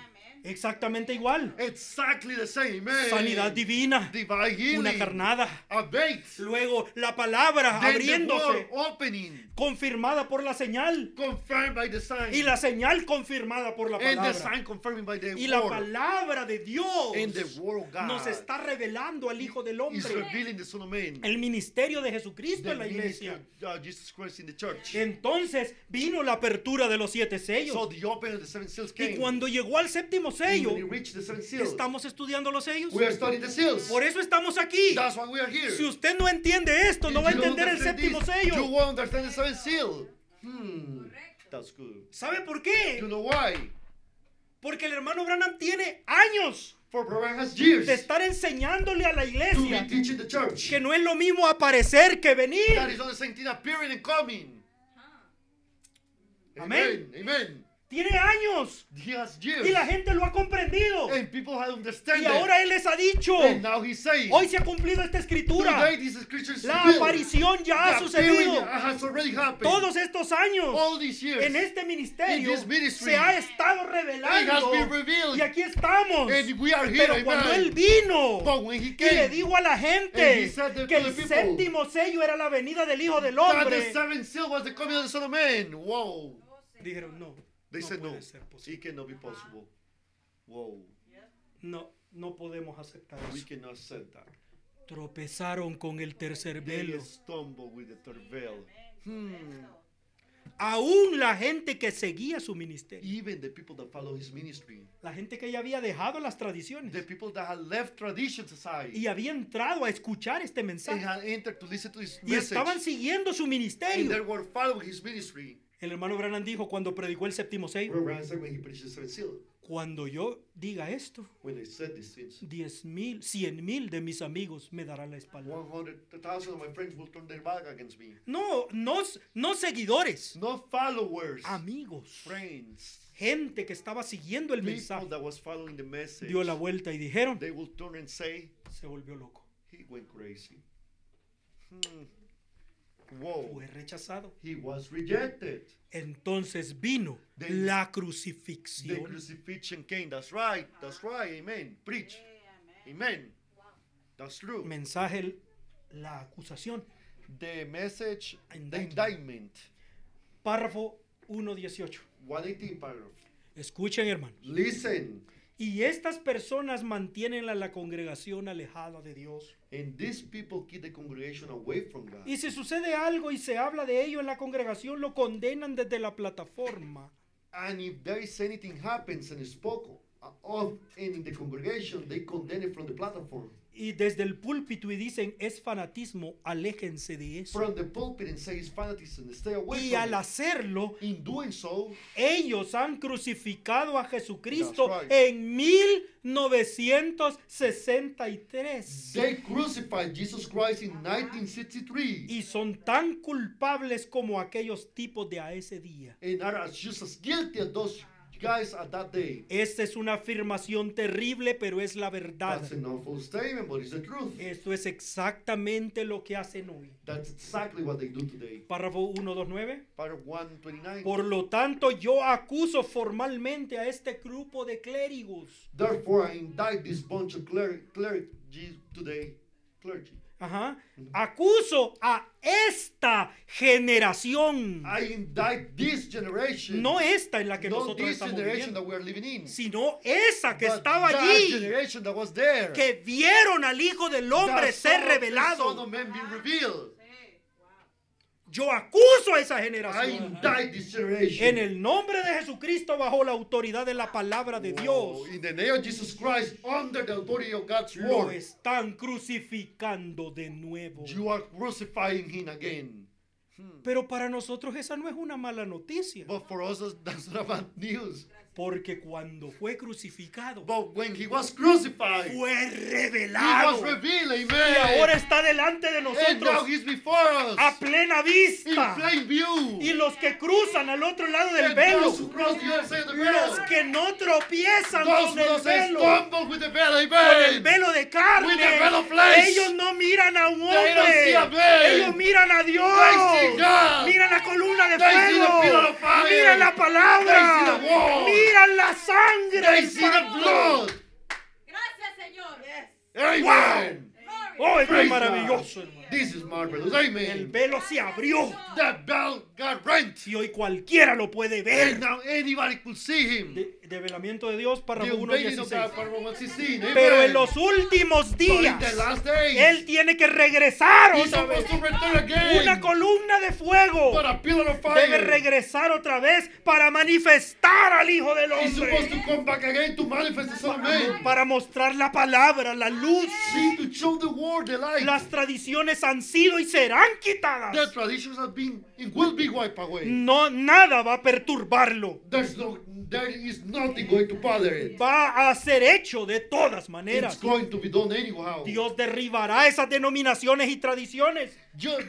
Exactamente igual. Exactly the same, man. Sanidad divina. Divine healing. Una carnada. A bait. Luego la palabra Then the abriéndose, word opening, confirmada por la señal. confirmed by the sign. Y la señal confirmada por la And the palabra. sign confirming by the Y la word. palabra de Dios And the word of God nos está revelando al Hijo del is Hombre. revealing the Son of Man. El ministerio de Jesucristo The en la ministry iglesia. of Jesus Christ in the church. Entonces vino la apertura de los 7 So sellos. the opening of the seven seals Y came. cuando llegó al séptimo And sello, when he reached the seven seals, estamos estudiando los sellos. we are studying the seals. Por eso estamos aquí. That's why we are here. Si usted no entiende esto, If no va a you don't entender el understand séptimo this, you sello. won't understand the seventh seal. That's good. ¿Sabe por You qué? know why? Porque el hermano Branham tiene años For Abraham has years de estar enseñándole a la to be iglesia teaching the church. que no es lo mismo aparecer que venir. That is not the same thing appearing and coming. Amén. Amen. Tiene años He has years. y la gente lo ha comprendido. And people have understand Y ahora él les ha dicho, it. And now he's saying, hoy se ha cumplido esta escritura. today this scripture is La fulfilled. aparición ya ha The appearing sucedido. has already happened. Todos estos años All these years. en este ministerio In this ministry, se ha estado it has revelando. been revealed. Y aquí estamos. And we are here. Pero cuando amen. él vino But when he y le came, dijo a la and gente he said that que to el the people, séptimo sello era la venida del Hijo del that the Hombre, seventh seal was the coming of the Son of Man. Whoa. Dijeron, no, They no said no, puede ser posible. it cannot be possible. Whoa, No podemos aceptar we eso. cannot accept that. Tropezaron con el tercer They velo. stumble with the third veil. Aún la gente que seguía su ministerio. Even the people that follow his ministry, La gente que ya había dejado las tradiciones. the people that had left traditions aside, Y había entrado a escuchar este they mensaje. had entered to listen to his Y estaban message, siguiendo su and they ministerio. were following his ministry. El hermano Branham dijo cuando predicó el séptimo sello, Reverend said when he preached the seventh seal, cuando yo diga esto, when they said these things, 10,000, 100,000 de mis amigos me darán la espalda. 100,000 of my friends will turn their back against me. No seguidores, No followers, amigos, friends, gente que estaba siguiendo el people mensaje, that was following the message. dio la vuelta y dijeron, They will turn and say, se volvió loco, he went crazy. Whoa, fue rechazado. he was rejected. Entonces vino Then la The crucifixión. crucifixion came. That's right. Amen. Preach. Amen. That's true. Mensaje, la acusación. The message, the Indictment. indictment. Párrafo 1:18. 118 paragraph. Escuchen, hermanos. Listen. Y estas personas mantienen a la congregación alejada de Dios. And these people keep the congregation away from God. Y si sucede algo y se habla de ello en la congregación, lo condenan desde la plataforma. And if there is anything happens and is spoken of in the congregation, they condemn it from the platform. Y desde el púlpito y dicen, es fanatismo, aléjense de eso. From the pulpit and say it's fanaticism, stay away Y from al it. hacerlo, In doing so, ellos han crucificado a Jesucristo That's right. en 1963. they crucified Jesus Christ in 1963 Y son tan culpables como aquellos tipos de a ese día. and are just as guilty as those guys at that day. Esta es una afirmación terrible, pero es la verdad. That's an awful statement, but it's the truth. Esto es exactamente lo que hacen hoy. That's exactly what they do today. Párrafo 129. Paragraph 129. Por lo tanto, yo acuso formalmente a este grupo de clérigos. Therefore, I indict this bunch of clergy today. Clergy. Ajá. Acuso a esta generación. I indict this generation. No esta en la que not nosotros this estamos generation viviendo, that we are living in. sino esa que but estaba that allí, generation that was there. que vieron al Hijo del Hombre That ser saw the Son revelado. of Man being revealed. Yo acuso a esa I generación. indict this generation. En el nombre de Jesucristo, bajo la autoridad de la palabra de Dios, In the name of Jesus Christ, under the authority of God's lo word, están crucificando de nuevo. you are crucifying him again. Pero para nosotros esa no es una mala noticia, But for us, that's not bad news. porque cuando fue crucificado, But when he was crucified, fue he was revelado. revealed, Y amen. ahora está delante de And now nosotros he's before us, a plena in vista. plain view. Y los que cruzan al otro lado del And velo, those who cross the other side of the veil, los que no tropiezan those con who el don't say velo, stumble with the veil, con el amen. velo de carne, With the veil of flesh. ellos no miran a un They don't see a hombre, man. ellos miran a Dios, They see God. miran la columna de They see the pillar fuego, of fire. miran la palabra, They see the wall. miran la sangre They del see the pacto. blood. Gracias, Señor. Yes. Amen. Oh, esto es Praise maravilloso, God. hermano. This is marvelous. El Amen. velo se abrió That bell got rent. y hoy cualquiera lo puede And ver. now anybody could see him. Develamiento de Dios, The párrafo unveiling of 1:16. God, paragraph 116. Amen. Pero en los últimos But in días, the last days, Él tiene que regresar he's otra vez. supposed to return again. Una columna de fuego But a pillar of debe fire. regresar otra vez para manifestar al Hijo del He's supposed Hombre, to come back again to manifest the Son of Man. para mostrar la palabra, la luz. See, to show the world the light. Las tradiciones han sido y serán The quitadas. traditions have been and will be wiped away. No, nada va a perturbarlo. There is nothing going to bother it. Va a ser hecho de todas It's maneras. going to be done anyhow. Dios derribará esas denominaciones y tradiciones.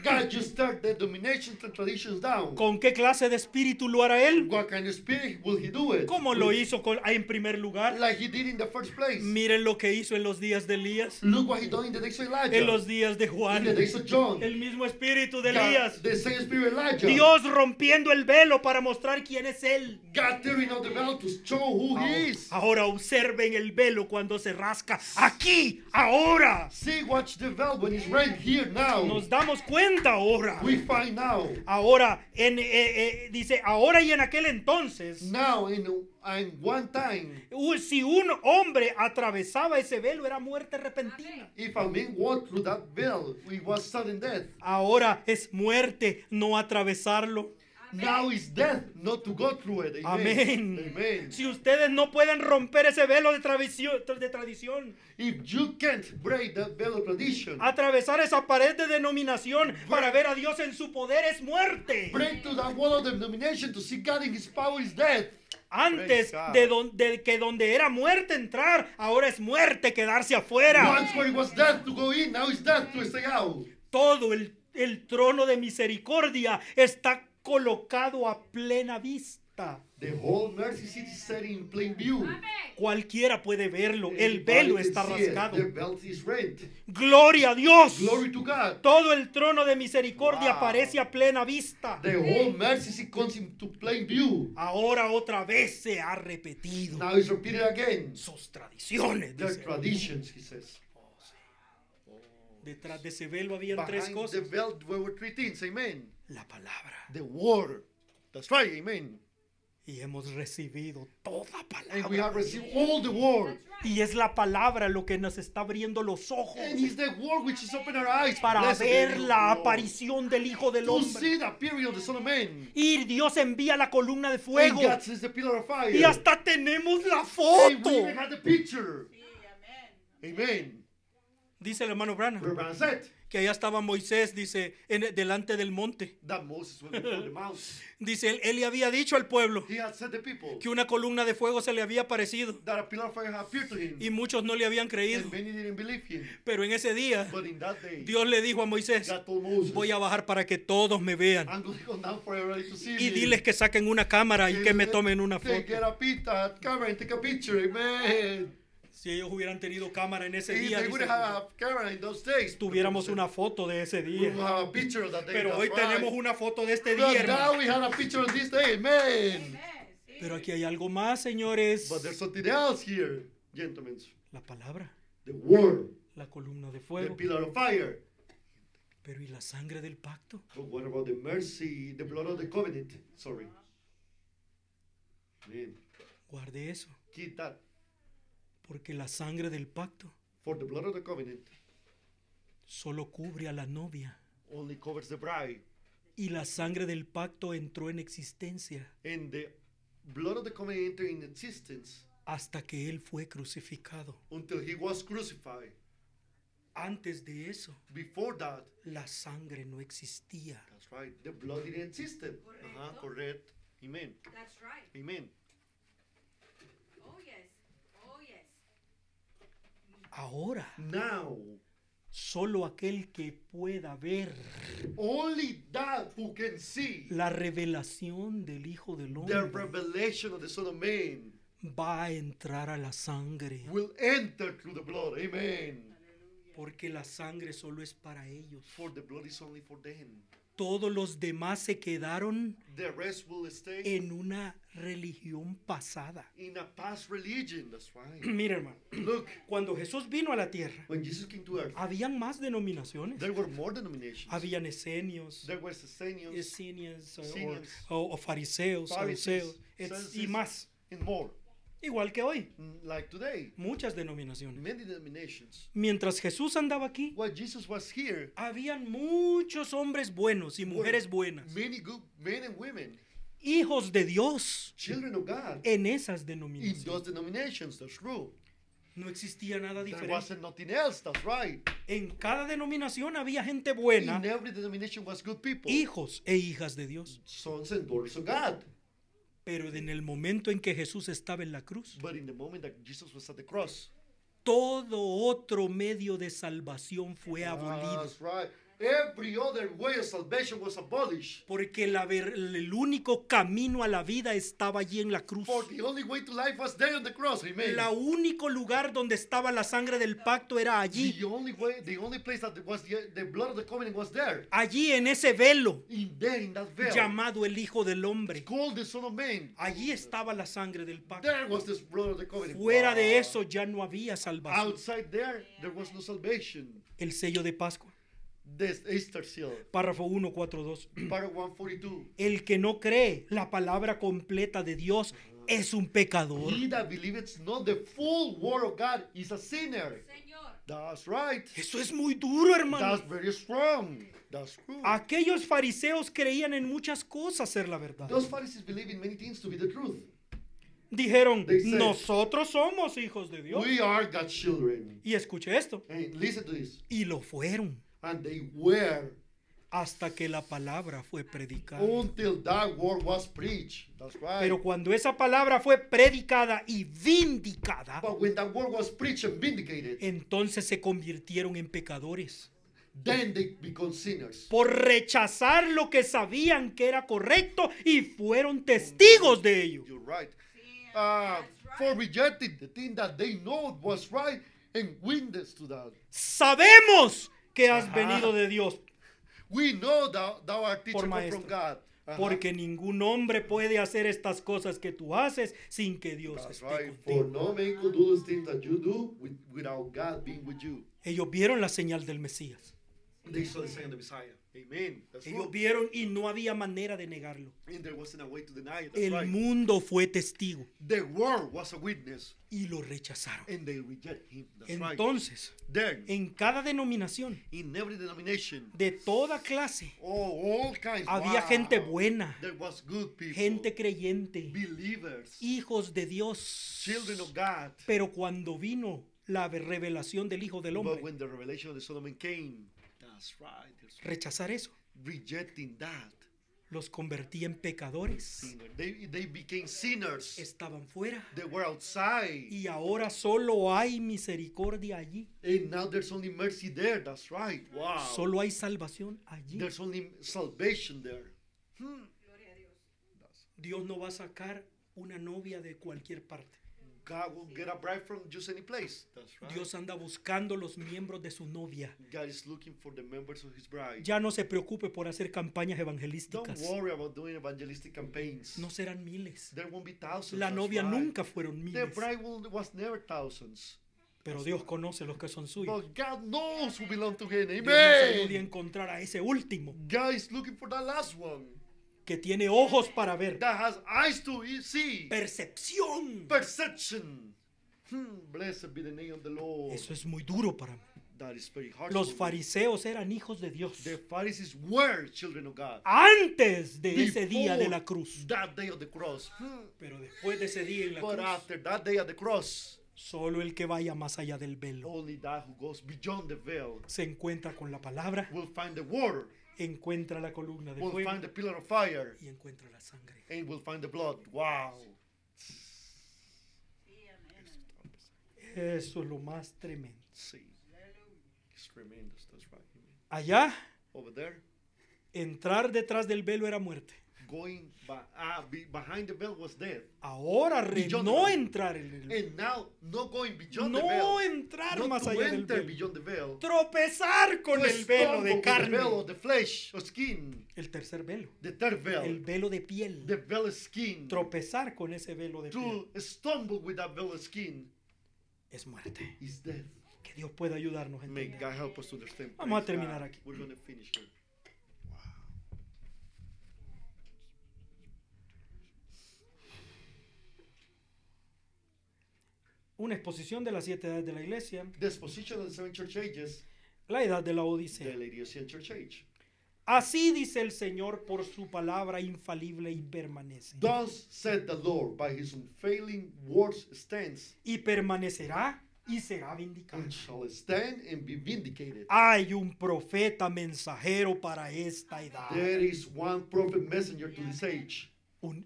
God just start the dominations and traditions down. ¿Con qué clase de espíritu lo hará Él? What kind of spirit will he do it? ¿Cómo lo hizo en primer lugar? Like he did in the first place. Miren lo que hizo en los días de Elías, Look what he done in the days of Elijah. en los días de In Juan, the days of John. el mismo espíritu de God, Elías. the same spirit Elijah. Dios rompiendo el velo para mostrar quién es Él. God tearing out the veil to show know who he is. Ahora observen el velo cuando se rasca. Aquí, ahora. See, watch the veil when it's right here now. Nos damos cuenta ahora. We find now. Ahora, dice, ahora y en aquel entonces, Now, in one time, si un hombre atravesaba ese velo, era muerte repentina. if a man walked through that veil, it was sudden death. Ahora es muerte no atravesarlo. Now is death not to go through it. Amen. Amén. Amen. Si ustedes no pueden romper ese velo de tradición, If you can't break that veil of tradition, atravesar esa pared de denominación para ver a Dios en su poder es muerte. break through that wall of denomination to see God in His power is death. Antes Praise God. de que donde era muerte entrar, ahora es muerte quedarse afuera. Once where it was death to go in, now it's death to stay out. Todo el trono de misericordia está colocado a plena vista. The whole mercy seat is set in plain view. Cualquiera puede verlo. El velo Anybody está can see it. rasgado. The veil is rent. Gloria a Dios. Glory to God. Todo el trono de misericordia Wow. aparece a plena vista. The whole mercy seat comes into plain view. Ahora otra vez se ha repetido. Now it's repeated again. Sus tradiciones. Their dice. traditions, he says. Detrás de ese velo habían tres Behind the cosas. veil there were three things. Amen. La palabra. The word. That's right. Amen. Y hemos recibido toda And we have palabra. received all the word. Y es la palabra lo que nos está abriendo los ojos And it's the word which is open our eyes. para Blessed ver be the la Lord. aparición del Hijo del To Hombre. see the appearing of the Son of Man. Y Dios envía la columna de And fuego. God sends the pillar of fire. Y hasta tenemos la And foto. we even had the picture. Amen. Dice el hermano Branham Where Branham said que allá estaba Moisés, dice, delante del monte. that Moses was before the mount. Dice, él le había dicho al pueblo He had said the people que una columna de fuego se le había aparecido. that a pillar of fire had appeared to him. Y muchos no le habían creído. And many didn't believe him. Pero en ese día, But in that day, Dios le dijo a Moisés, God told Moses, voy a bajar para que todos me vean. I'm going to come down for everybody to see Y me. diles que saquen una cámara y que me tomen una They get foto. a pita, camera and take a picture. Amen. Si ellos hubieran tenido cámara en ese If día, they dice, wouldn't have a camera in those days, tuviéramos una foto de ese we día. would have a picture of that day. Pero That's hoy right. tenemos una foto de este But día, hermano. now we have a picture of this day. Amen. Pero aquí hay algo más, señores. But there's something else here, gentlemen. La palabra, The word, la columna de the fuego. pillar of fire. Pero ¿y la sangre del pacto? But what about the mercy, the blood of the covenant? Sorry. Amen. Guarde eso. Keep that. Porque la sangre del pacto For the blood of the covenant solo cubre a la novia. only covers the bride. Y la sangre del pacto entró en existencia And the blood of the covenant entered in existence hasta que él fue crucificado. until he was crucified. Antes de eso, Before that, la sangre no existía. that's right, the blood didn't exist. Correct. Amen. That's right. Amen. Oh, yes. Oh, yes. Ahora, Now, solo aquel que pueda ver only that who can see la revelación del Hijo del the Hombre revelation of the Son of Man va a entrar a la sangre. will enter through the blood. Amen. Porque la sangre solo es para ellos. For the blood is only for them. Todos los demás se quedaron The rest will stay en una religión pasada. in a past religion. That's right. Mira, hermano, Look, cuando Jesús vino a la tierra, when Jesus came to earth, habían más denominaciones. there were more denominations. Habían esenios, There were Esenians esenios Esenians, o fariseos, Pharisees, saduceos, y Sadducees, más. and more. Igual que hoy, Like today, muchas denominaciones. many denominations. Mientras Jesús andaba aquí, While Jesus was here, habían muchos hombres buenos y mujeres buenas, many good men and women, hijos de Dios children of God, en esas in denominaciones. those denominations. That's true. No existía nada There diferente. wasn't nothing else. That's right. En cada denominación había gente In buena, every denomination was good people, hijos e hijas de Dios. sons and daughters of God. Pero en el momento en que Jesús estaba en la cruz, But in the moment that Jesus was at the cross, todo otro medio de salvación fue abolido. that's right. Every other way of salvation was abolished. Porque el único camino a la vida estaba allí en la cruz. For the only way to life was there on the cross. Amen. El único lugar donde estaba la sangre del pacto era allí. The only place that was the blood of the covenant was there. Allí en ese velo In there, in that veil. llamado el Hijo del Hombre. Called the Son of Man. Allí estaba la sangre del pacto. There was this blood of the covenant. Fuera de Wow. eso ya no había salvación. Outside there was no salvation. El sello de Pascua. This Easter seal. Párrafo 142. Part 142. El que no cree la palabra completa de Dios es un pecador. He that believeth not the full word of God is a sinner. Señor. That's right. Eso es muy duro, hermano. That's very strong. That's true. Aquellos fariseos creían en muchas cosas ser la verdad. Those Pharisees believe in many things to be the truth. Dijeron, They said, nosotros somos hijos de Dios. We are God's children. Y escuche esto. And listen to this. Y lo fueron And they were hasta que la palabra fue predicada. until that word was preached. That's right. Pero cuando esa palabra fue predicada y vindicada, But when that word was preached and vindicated, entonces se convirtieron en pecadores. then they become sinners. Por rechazar lo que sabían que era correcto y fueron testigos de ello. You're right. Sí, that's For right. rejecting the thing that they know was right and witness to that. Sabemos que has Ajá. venido de Dios, We know that thou art teacher Por come maestro. from God. Uh-huh. porque ningún hombre puede hacer estas cosas que tú haces sin que Dios That's esté right. For contigo. no man could do those things that you do without God being with you. Ellos vieron la señal del Mesías. They saw the sign of the Messiah. Amen. That's Ellos true. vieron y no había manera de negarlo. And there wasn't a way to deny it. That's El right. mundo fue testigo The world was a witness y lo rechazaron. and they reject him. That's right. Entonces, Then, en cada denominación in every denomination, de toda clase all kinds. había wow, gente buena, There was good people. gente creyente, Believers. hijos de Dios. Children of God. Pero cuando vino la revelación del Hijo del But Hombre, when the revelation of the Son of Man came, that's right. rechazar eso Rejecting that. los convertía en pecadores. Sinner. They became sinners. Estaban fuera They were outside. y ahora solo hay misericordia allí. And now there's only mercy there. That's right. Wow. Solo hay salvación allí. There's only salvation there. Gloria a Dios. Dios no va a sacar una novia de cualquier parte. God will get a bride from just any place. That's right. Dios anda buscando los miembros de su novia. God is looking for the members of his bride. Ya no se preocupe por hacer campañas Don't evangelísticas. worry about doing evangelistic campaigns. No serán miles. There won't be thousands. La that's novia right. nunca fueron The miles. bride was never thousands. Pero Dios conoce los que son suyos. But God knows who belong to him. Dios nos ayude a Amen. encontrar a ese último God is looking for that last one. que tiene ojos para ver, That has eyes to see. percepción. Perception. Blessed be the name of the Lord. Eso es muy duro para mí. That is very hard. Los for me. fariseos eran hijos de Dios The Pharisees were children of God. antes de ese día de Before la cruz. that day of the cross. Pero después de ese día en la But cruz, after that day of the cross, solo el que vaya más allá del velo only that who goes beyond the veil se encuentra con la palabra, will find the water, encuentra la columna de will fuego find the pillar of fire, y encuentra la sangre. and will find the blood. Wow. Sí, amén. Eso es lo más tremendo. See, it's tremendous. That's right. Amen. Allá, Over there, entrar detrás del velo era muerte. going behind the veil was death. Ahora Beyond no the veil. entrar en el velo. And now, not going beyond the No veil. entrar Not más to allá del enter velo. beyond the veil. Tropezar con To el velo stumble de with the veil carne. of the flesh or skin. El tercer velo. The third veil. El velo de piel. The veil of skin. Tropezar con ese velo de piel To stumble with that veil of skin es muerte. is death. Que Dios pueda ayudarnos a May entender. God help us to understand. Vamos a Praise terminar God. aquí. We're going to finish here. Una exposición de las 7 edades de la iglesia. The exposition of the seven church ages, La edad de la the Odisea. Laodicean church age. Así dice el Señor por su palabra infalible y permanece. Thus said the Lord, by his unfailing words stands, Y permanecerá y será vindicado. and shall stand and be vindicated. Hay un profeta mensajero para esta edad. There is one prophet messenger to this age,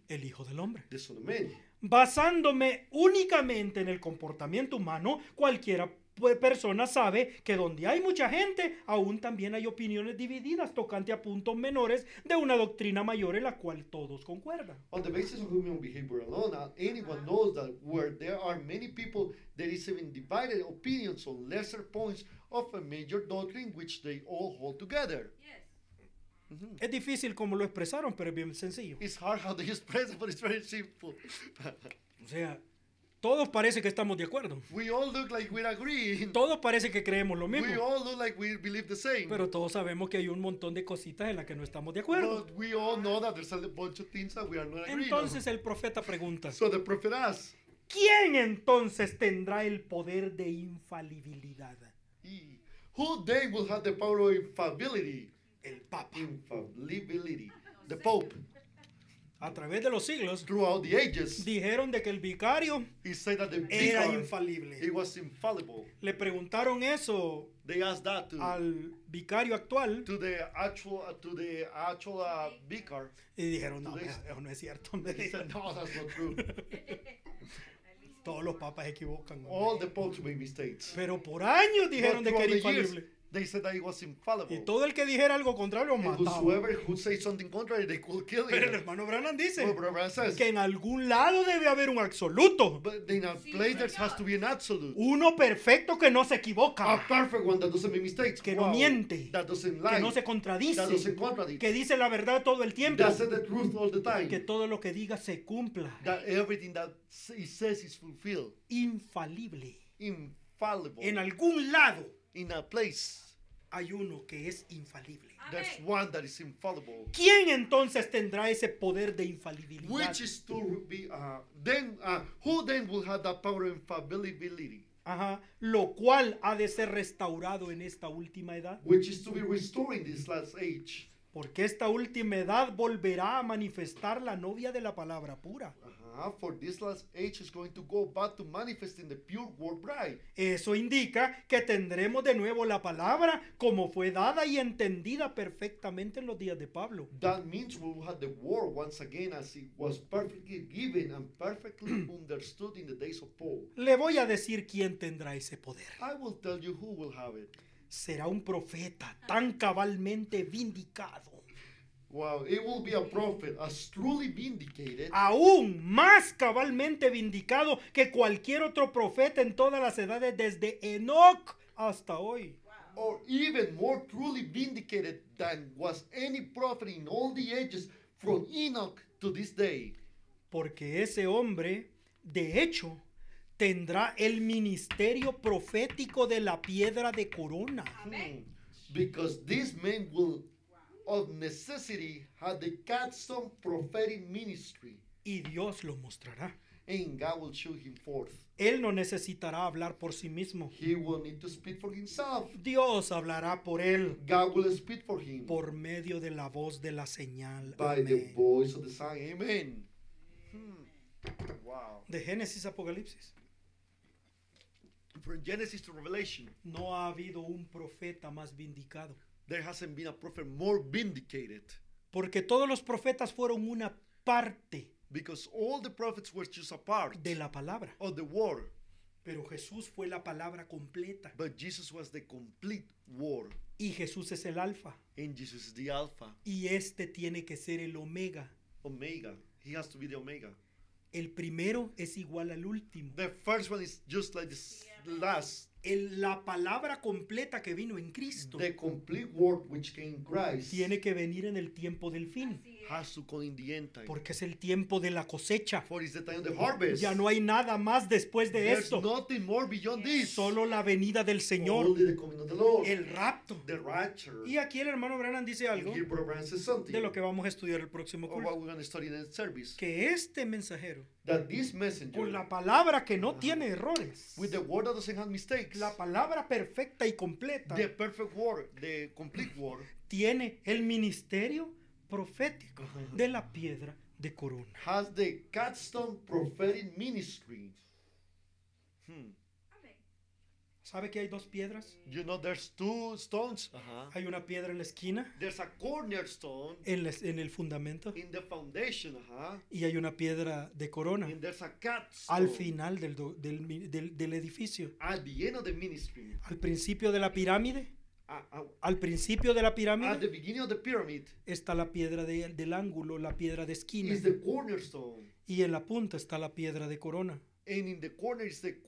El Hijo del Hombre. the Son of Man. Basándome únicamente en el comportamiento humano, cualquiera persona sabe que donde hay mucha gente, aún también hay opiniones divididas tocante a puntos menores de una doctrina mayor en la cual todos concuerdan. On the basis of human behavior alone, anyone knows that where there are many people, there is even divided opinions on lesser points of a major doctrine which they all hold together. Es difícil como lo expresaron, pero es bien sencillo. It's hard how they express it, but it's very simple. O sea, todos parece que estamos de acuerdo. We all look like we're agreeing. Todos parece que creemos lo We mismo. all look like we believe the same. Pero todos sabemos que hay un montón de cositas en las que no estamos de acuerdo. But we all know that there's a bunch of things that we are not agreeing Entonces on. el profeta pregunta, So the prophet asks, ¿quién entonces tendrá el poder de infalibilidad? who then will have the power of infallibility? El Papa. Infallibility. The Pope. A través de los siglos Throughout the ages, dijeron de que el vicario he said that the era vicar, infalible. he was infallible. Le preguntaron eso They asked that al vicario actual to the actual vicar. y dijeron, no, Today- eso no es cierto. He said, no, that's not true. Todos los papas se equivocan. All the popes made mistakes. Pero por años dijeron But de que era throughout the years, infalible. they said that he was Y infallible. todo el que dijera algo contrario lo And mataba. whosoever who say something contrary, they could kill Pero el him. hermano Branham dice But Brother Branham says, que en algún lado debe haber un absoluto. but in a place there has to be an absolute. Uno perfecto que no se A equivoca, perfect one that doesn't make mistakes. que no miente, That doesn't que lie. no se That contradice, doesn't contradict. que dice la verdad todo el tiempo, That says the truth all the time. que todo lo que diga se cumpla. That everything that he says is fulfilled. Infalible. Infallible. En algún lado In a place, hay uno que es infalible. there's one that is infallible. ¿Quién entonces tendrá ese poder de infalibilidad? Which is to be, who then will have that power of infallibility? Ajá, lo cual ha de ser restaurado en esta última edad. Which is to be restored in this last age. Porque esta última edad volverá a manifestar la novia de la palabra pura. For this last age is going to go back to manifesting the pure word bride. Eso indica que tendremos de nuevo la palabra como fue dada y entendida perfectamente en los días de Pablo. That means we will have the word once again as it was perfectly given and perfectly understood in the days of Paul. Le voy a decir quién tendrá ese poder. I will tell you who will have it. Será un profeta tan cabalmente vindicado, Wow, it will be a prophet as truly vindicated, aún más cabalmente vindicado que cualquier otro profeta en todas las edades desde Enoch hasta hoy. or even more truly vindicated than was any prophet in all the ages from Enoch to this day. Porque ese hombre, de hecho, tendrá el ministerio profético de la piedra de corona. Because this man will of necessity have the capstone prophetic ministry, Y Dios lo mostrará. and God will show him forth. Él no necesitará hablar por sí mismo. He will need to speak for himself. Dios hablará por él God will speak for him por medio de la voz de la señal. by the Amén. voice of the Son. Amen. Wow. De Génesis a Apocalipsis. From Genesis to Revelation, No ha habido un profeta más vindicado. there hasn't been a prophet more vindicated, Porque todos los profetas fueron una parte because all the prophets were just a part de la palabra. of the word, Pero Jesús fue la palabra completa. but Jesus was the complete word, Y Jesús es el alfa. and Jesus is the Alpha, Y este tiene que ser el omega. Omega. He has to be the Omega. El primero es igual al último. The first one is just like the last. La palabra completa que vino en Cristo The complete word which came in Christ tiene que venir en el tiempo del fin. has to come in the end time. Porque es el tiempo de la cosecha. For it's the time of the harvest. Ya no hay nada más después de There's esto. nothing more beyond this. Solo la venida del Señor. Only the coming of the Lord. El rapto. The rapture. Y aquí el hermano Branham dice And algo here Brother Branham says something de lo que vamos a estudiar el próximo of what culto. we're going to study in the service. Que este mensajero, That this messenger, con la palabra que no tiene errores, with the word that doesn't have mistakes, la palabra perfecta y completa, the perfect word, the complete word, tiene el ministerio profético de la piedra de corona. has the capstone prophetic ministry. ¿Sabe que hay dos piedras? You know, there's two stones. Uh-huh. Hay una piedra en la esquina, There's a cornerstone en el fundamento, in the foundation. Uh-huh. y hay una piedra de corona And there's a capstone al final del edificio. at the end of the ministry. Al principio de la pirámide, Uh, al principio de la at the pirámide beginning of the pyramid está la piedra del ángulo, la piedra de esquina, is the cornerstone. y en la punta está la piedra de corona. And in the corner is the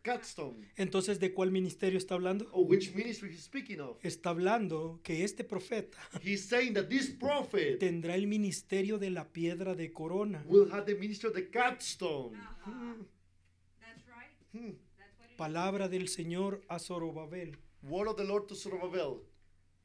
capstone. Entonces, ¿de cuál ministerio está hablando? Of which ministry he's speaking of. Está hablando que este profeta He's saying that this prophet tendrá el ministerio de la piedra de corona. will have the ministry of the capstone. That's right. Hmm. That's what it is. Palabra del Señor a Zorobabel. Word of the Lord to Zerubbabel.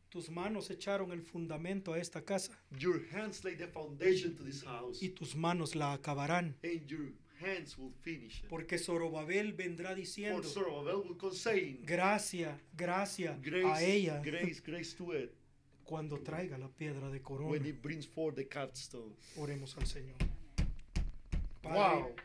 Tus manos echaron el fundamento a esta casa, Your hands lay the foundation to this house. y tus manos la acabarán. And your hands will finish it. Porque Zorobabel vendrá For diciendo: Zerubbabel will come saying, gracia, gracia a grace, ella grace, grace to it, cuando traiga la piedra de when corona. it brings forth the capstone. Oremos al Señor. Padre, Wow.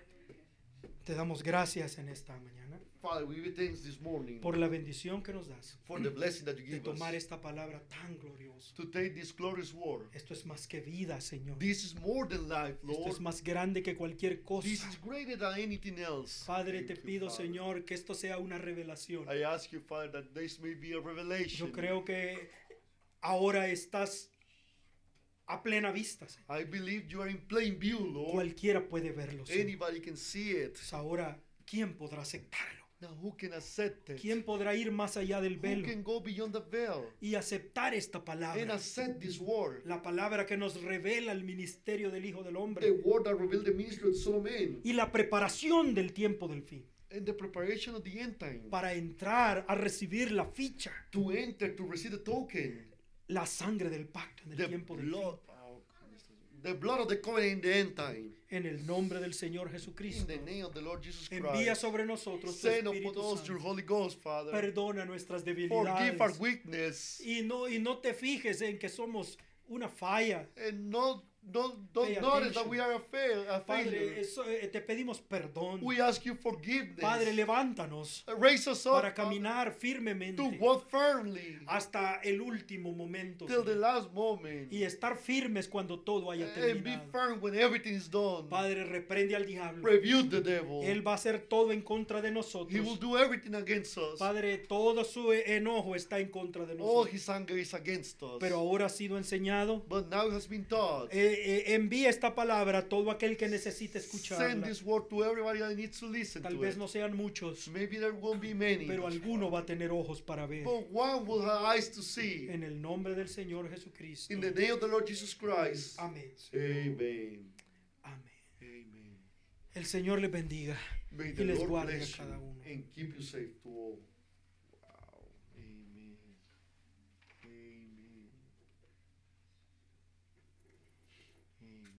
te damos gracias en esta mañana Father, we give you thanks this morning por la bendición que nos das for the blessing that you de give tomar us esta palabra tan gloriosa. to take this glorious word. Esto es más que vida, Señor. This is more than life, Esto Lord. es más grande que cualquier cosa. This is greater than anything else. Padre, te Thank you, pido, Father. Señor, que esto sea una revelación. I ask you, Father, that this may be a revelation. Yo creo que ahora estás a plena vista, Señor. I believe you are in plain view, Lord. Cualquiera puede verlo, Señor. Anybody can see it. Pues ahora, ¿quién podrá aceptarlo? Now, who can accept it? ¿Quién podrá ir más allá del Who velo can go beyond the veil y aceptar esta and palabra? accept this word? La palabra que nos revela el ministerio del Hijo del The Hombre word that revealed the ministry of the Son of Man y la preparación del tiempo del fin and the preparation of the end time para entrar a recibir la ficha, to enter, to receive the token, la sangre del pacto en el the tiempo del fin. blood, the blood of the covenant in the end time. En el nombre del Señor In Jesucristo, the name of the Lord Jesus envía Christ, sobre nosotros tu send upon Espíritu us your Santo. Holy Ghost, Father. Perdona nuestras Forgive our debilidades weakness y no te fijes en que somos una falla. and don't Pay notice that attention. we are a failure. Padre, te pedimos perdón. We ask you forgiveness. Padre, levántanos Raise us up para caminar firmemente to walk firmly hasta el último momento, till the Señor, last moment y estar firmes cuando todo haya and be terminado. firm when everything is done. Padre, reprende al diablo. Rebuke the devil. Él va a hacer todo en contra de He will nosotros. do everything against us. Padre, todo su enojo está en contra de All nosotros. his anger is against us. Pero ahora ha sido enseñado. But now it has been taught. Envía esta palabra a todo aquel que necesite Send escucharla. this word to everybody that needs to listen Tal to vez it. no sean muchos, Maybe there won't be many. pero alguno va a tener ojos para ver. But one will have eyes to see. En el nombre del Señor Jesucristo. In the name of the Lord Jesus Christ. Amén. Amen. Amén. Amen. El Señor les bendiga May y the les Lord guarde a bless you cada uno. and keep you safe to all. Wow. Amen. Amen.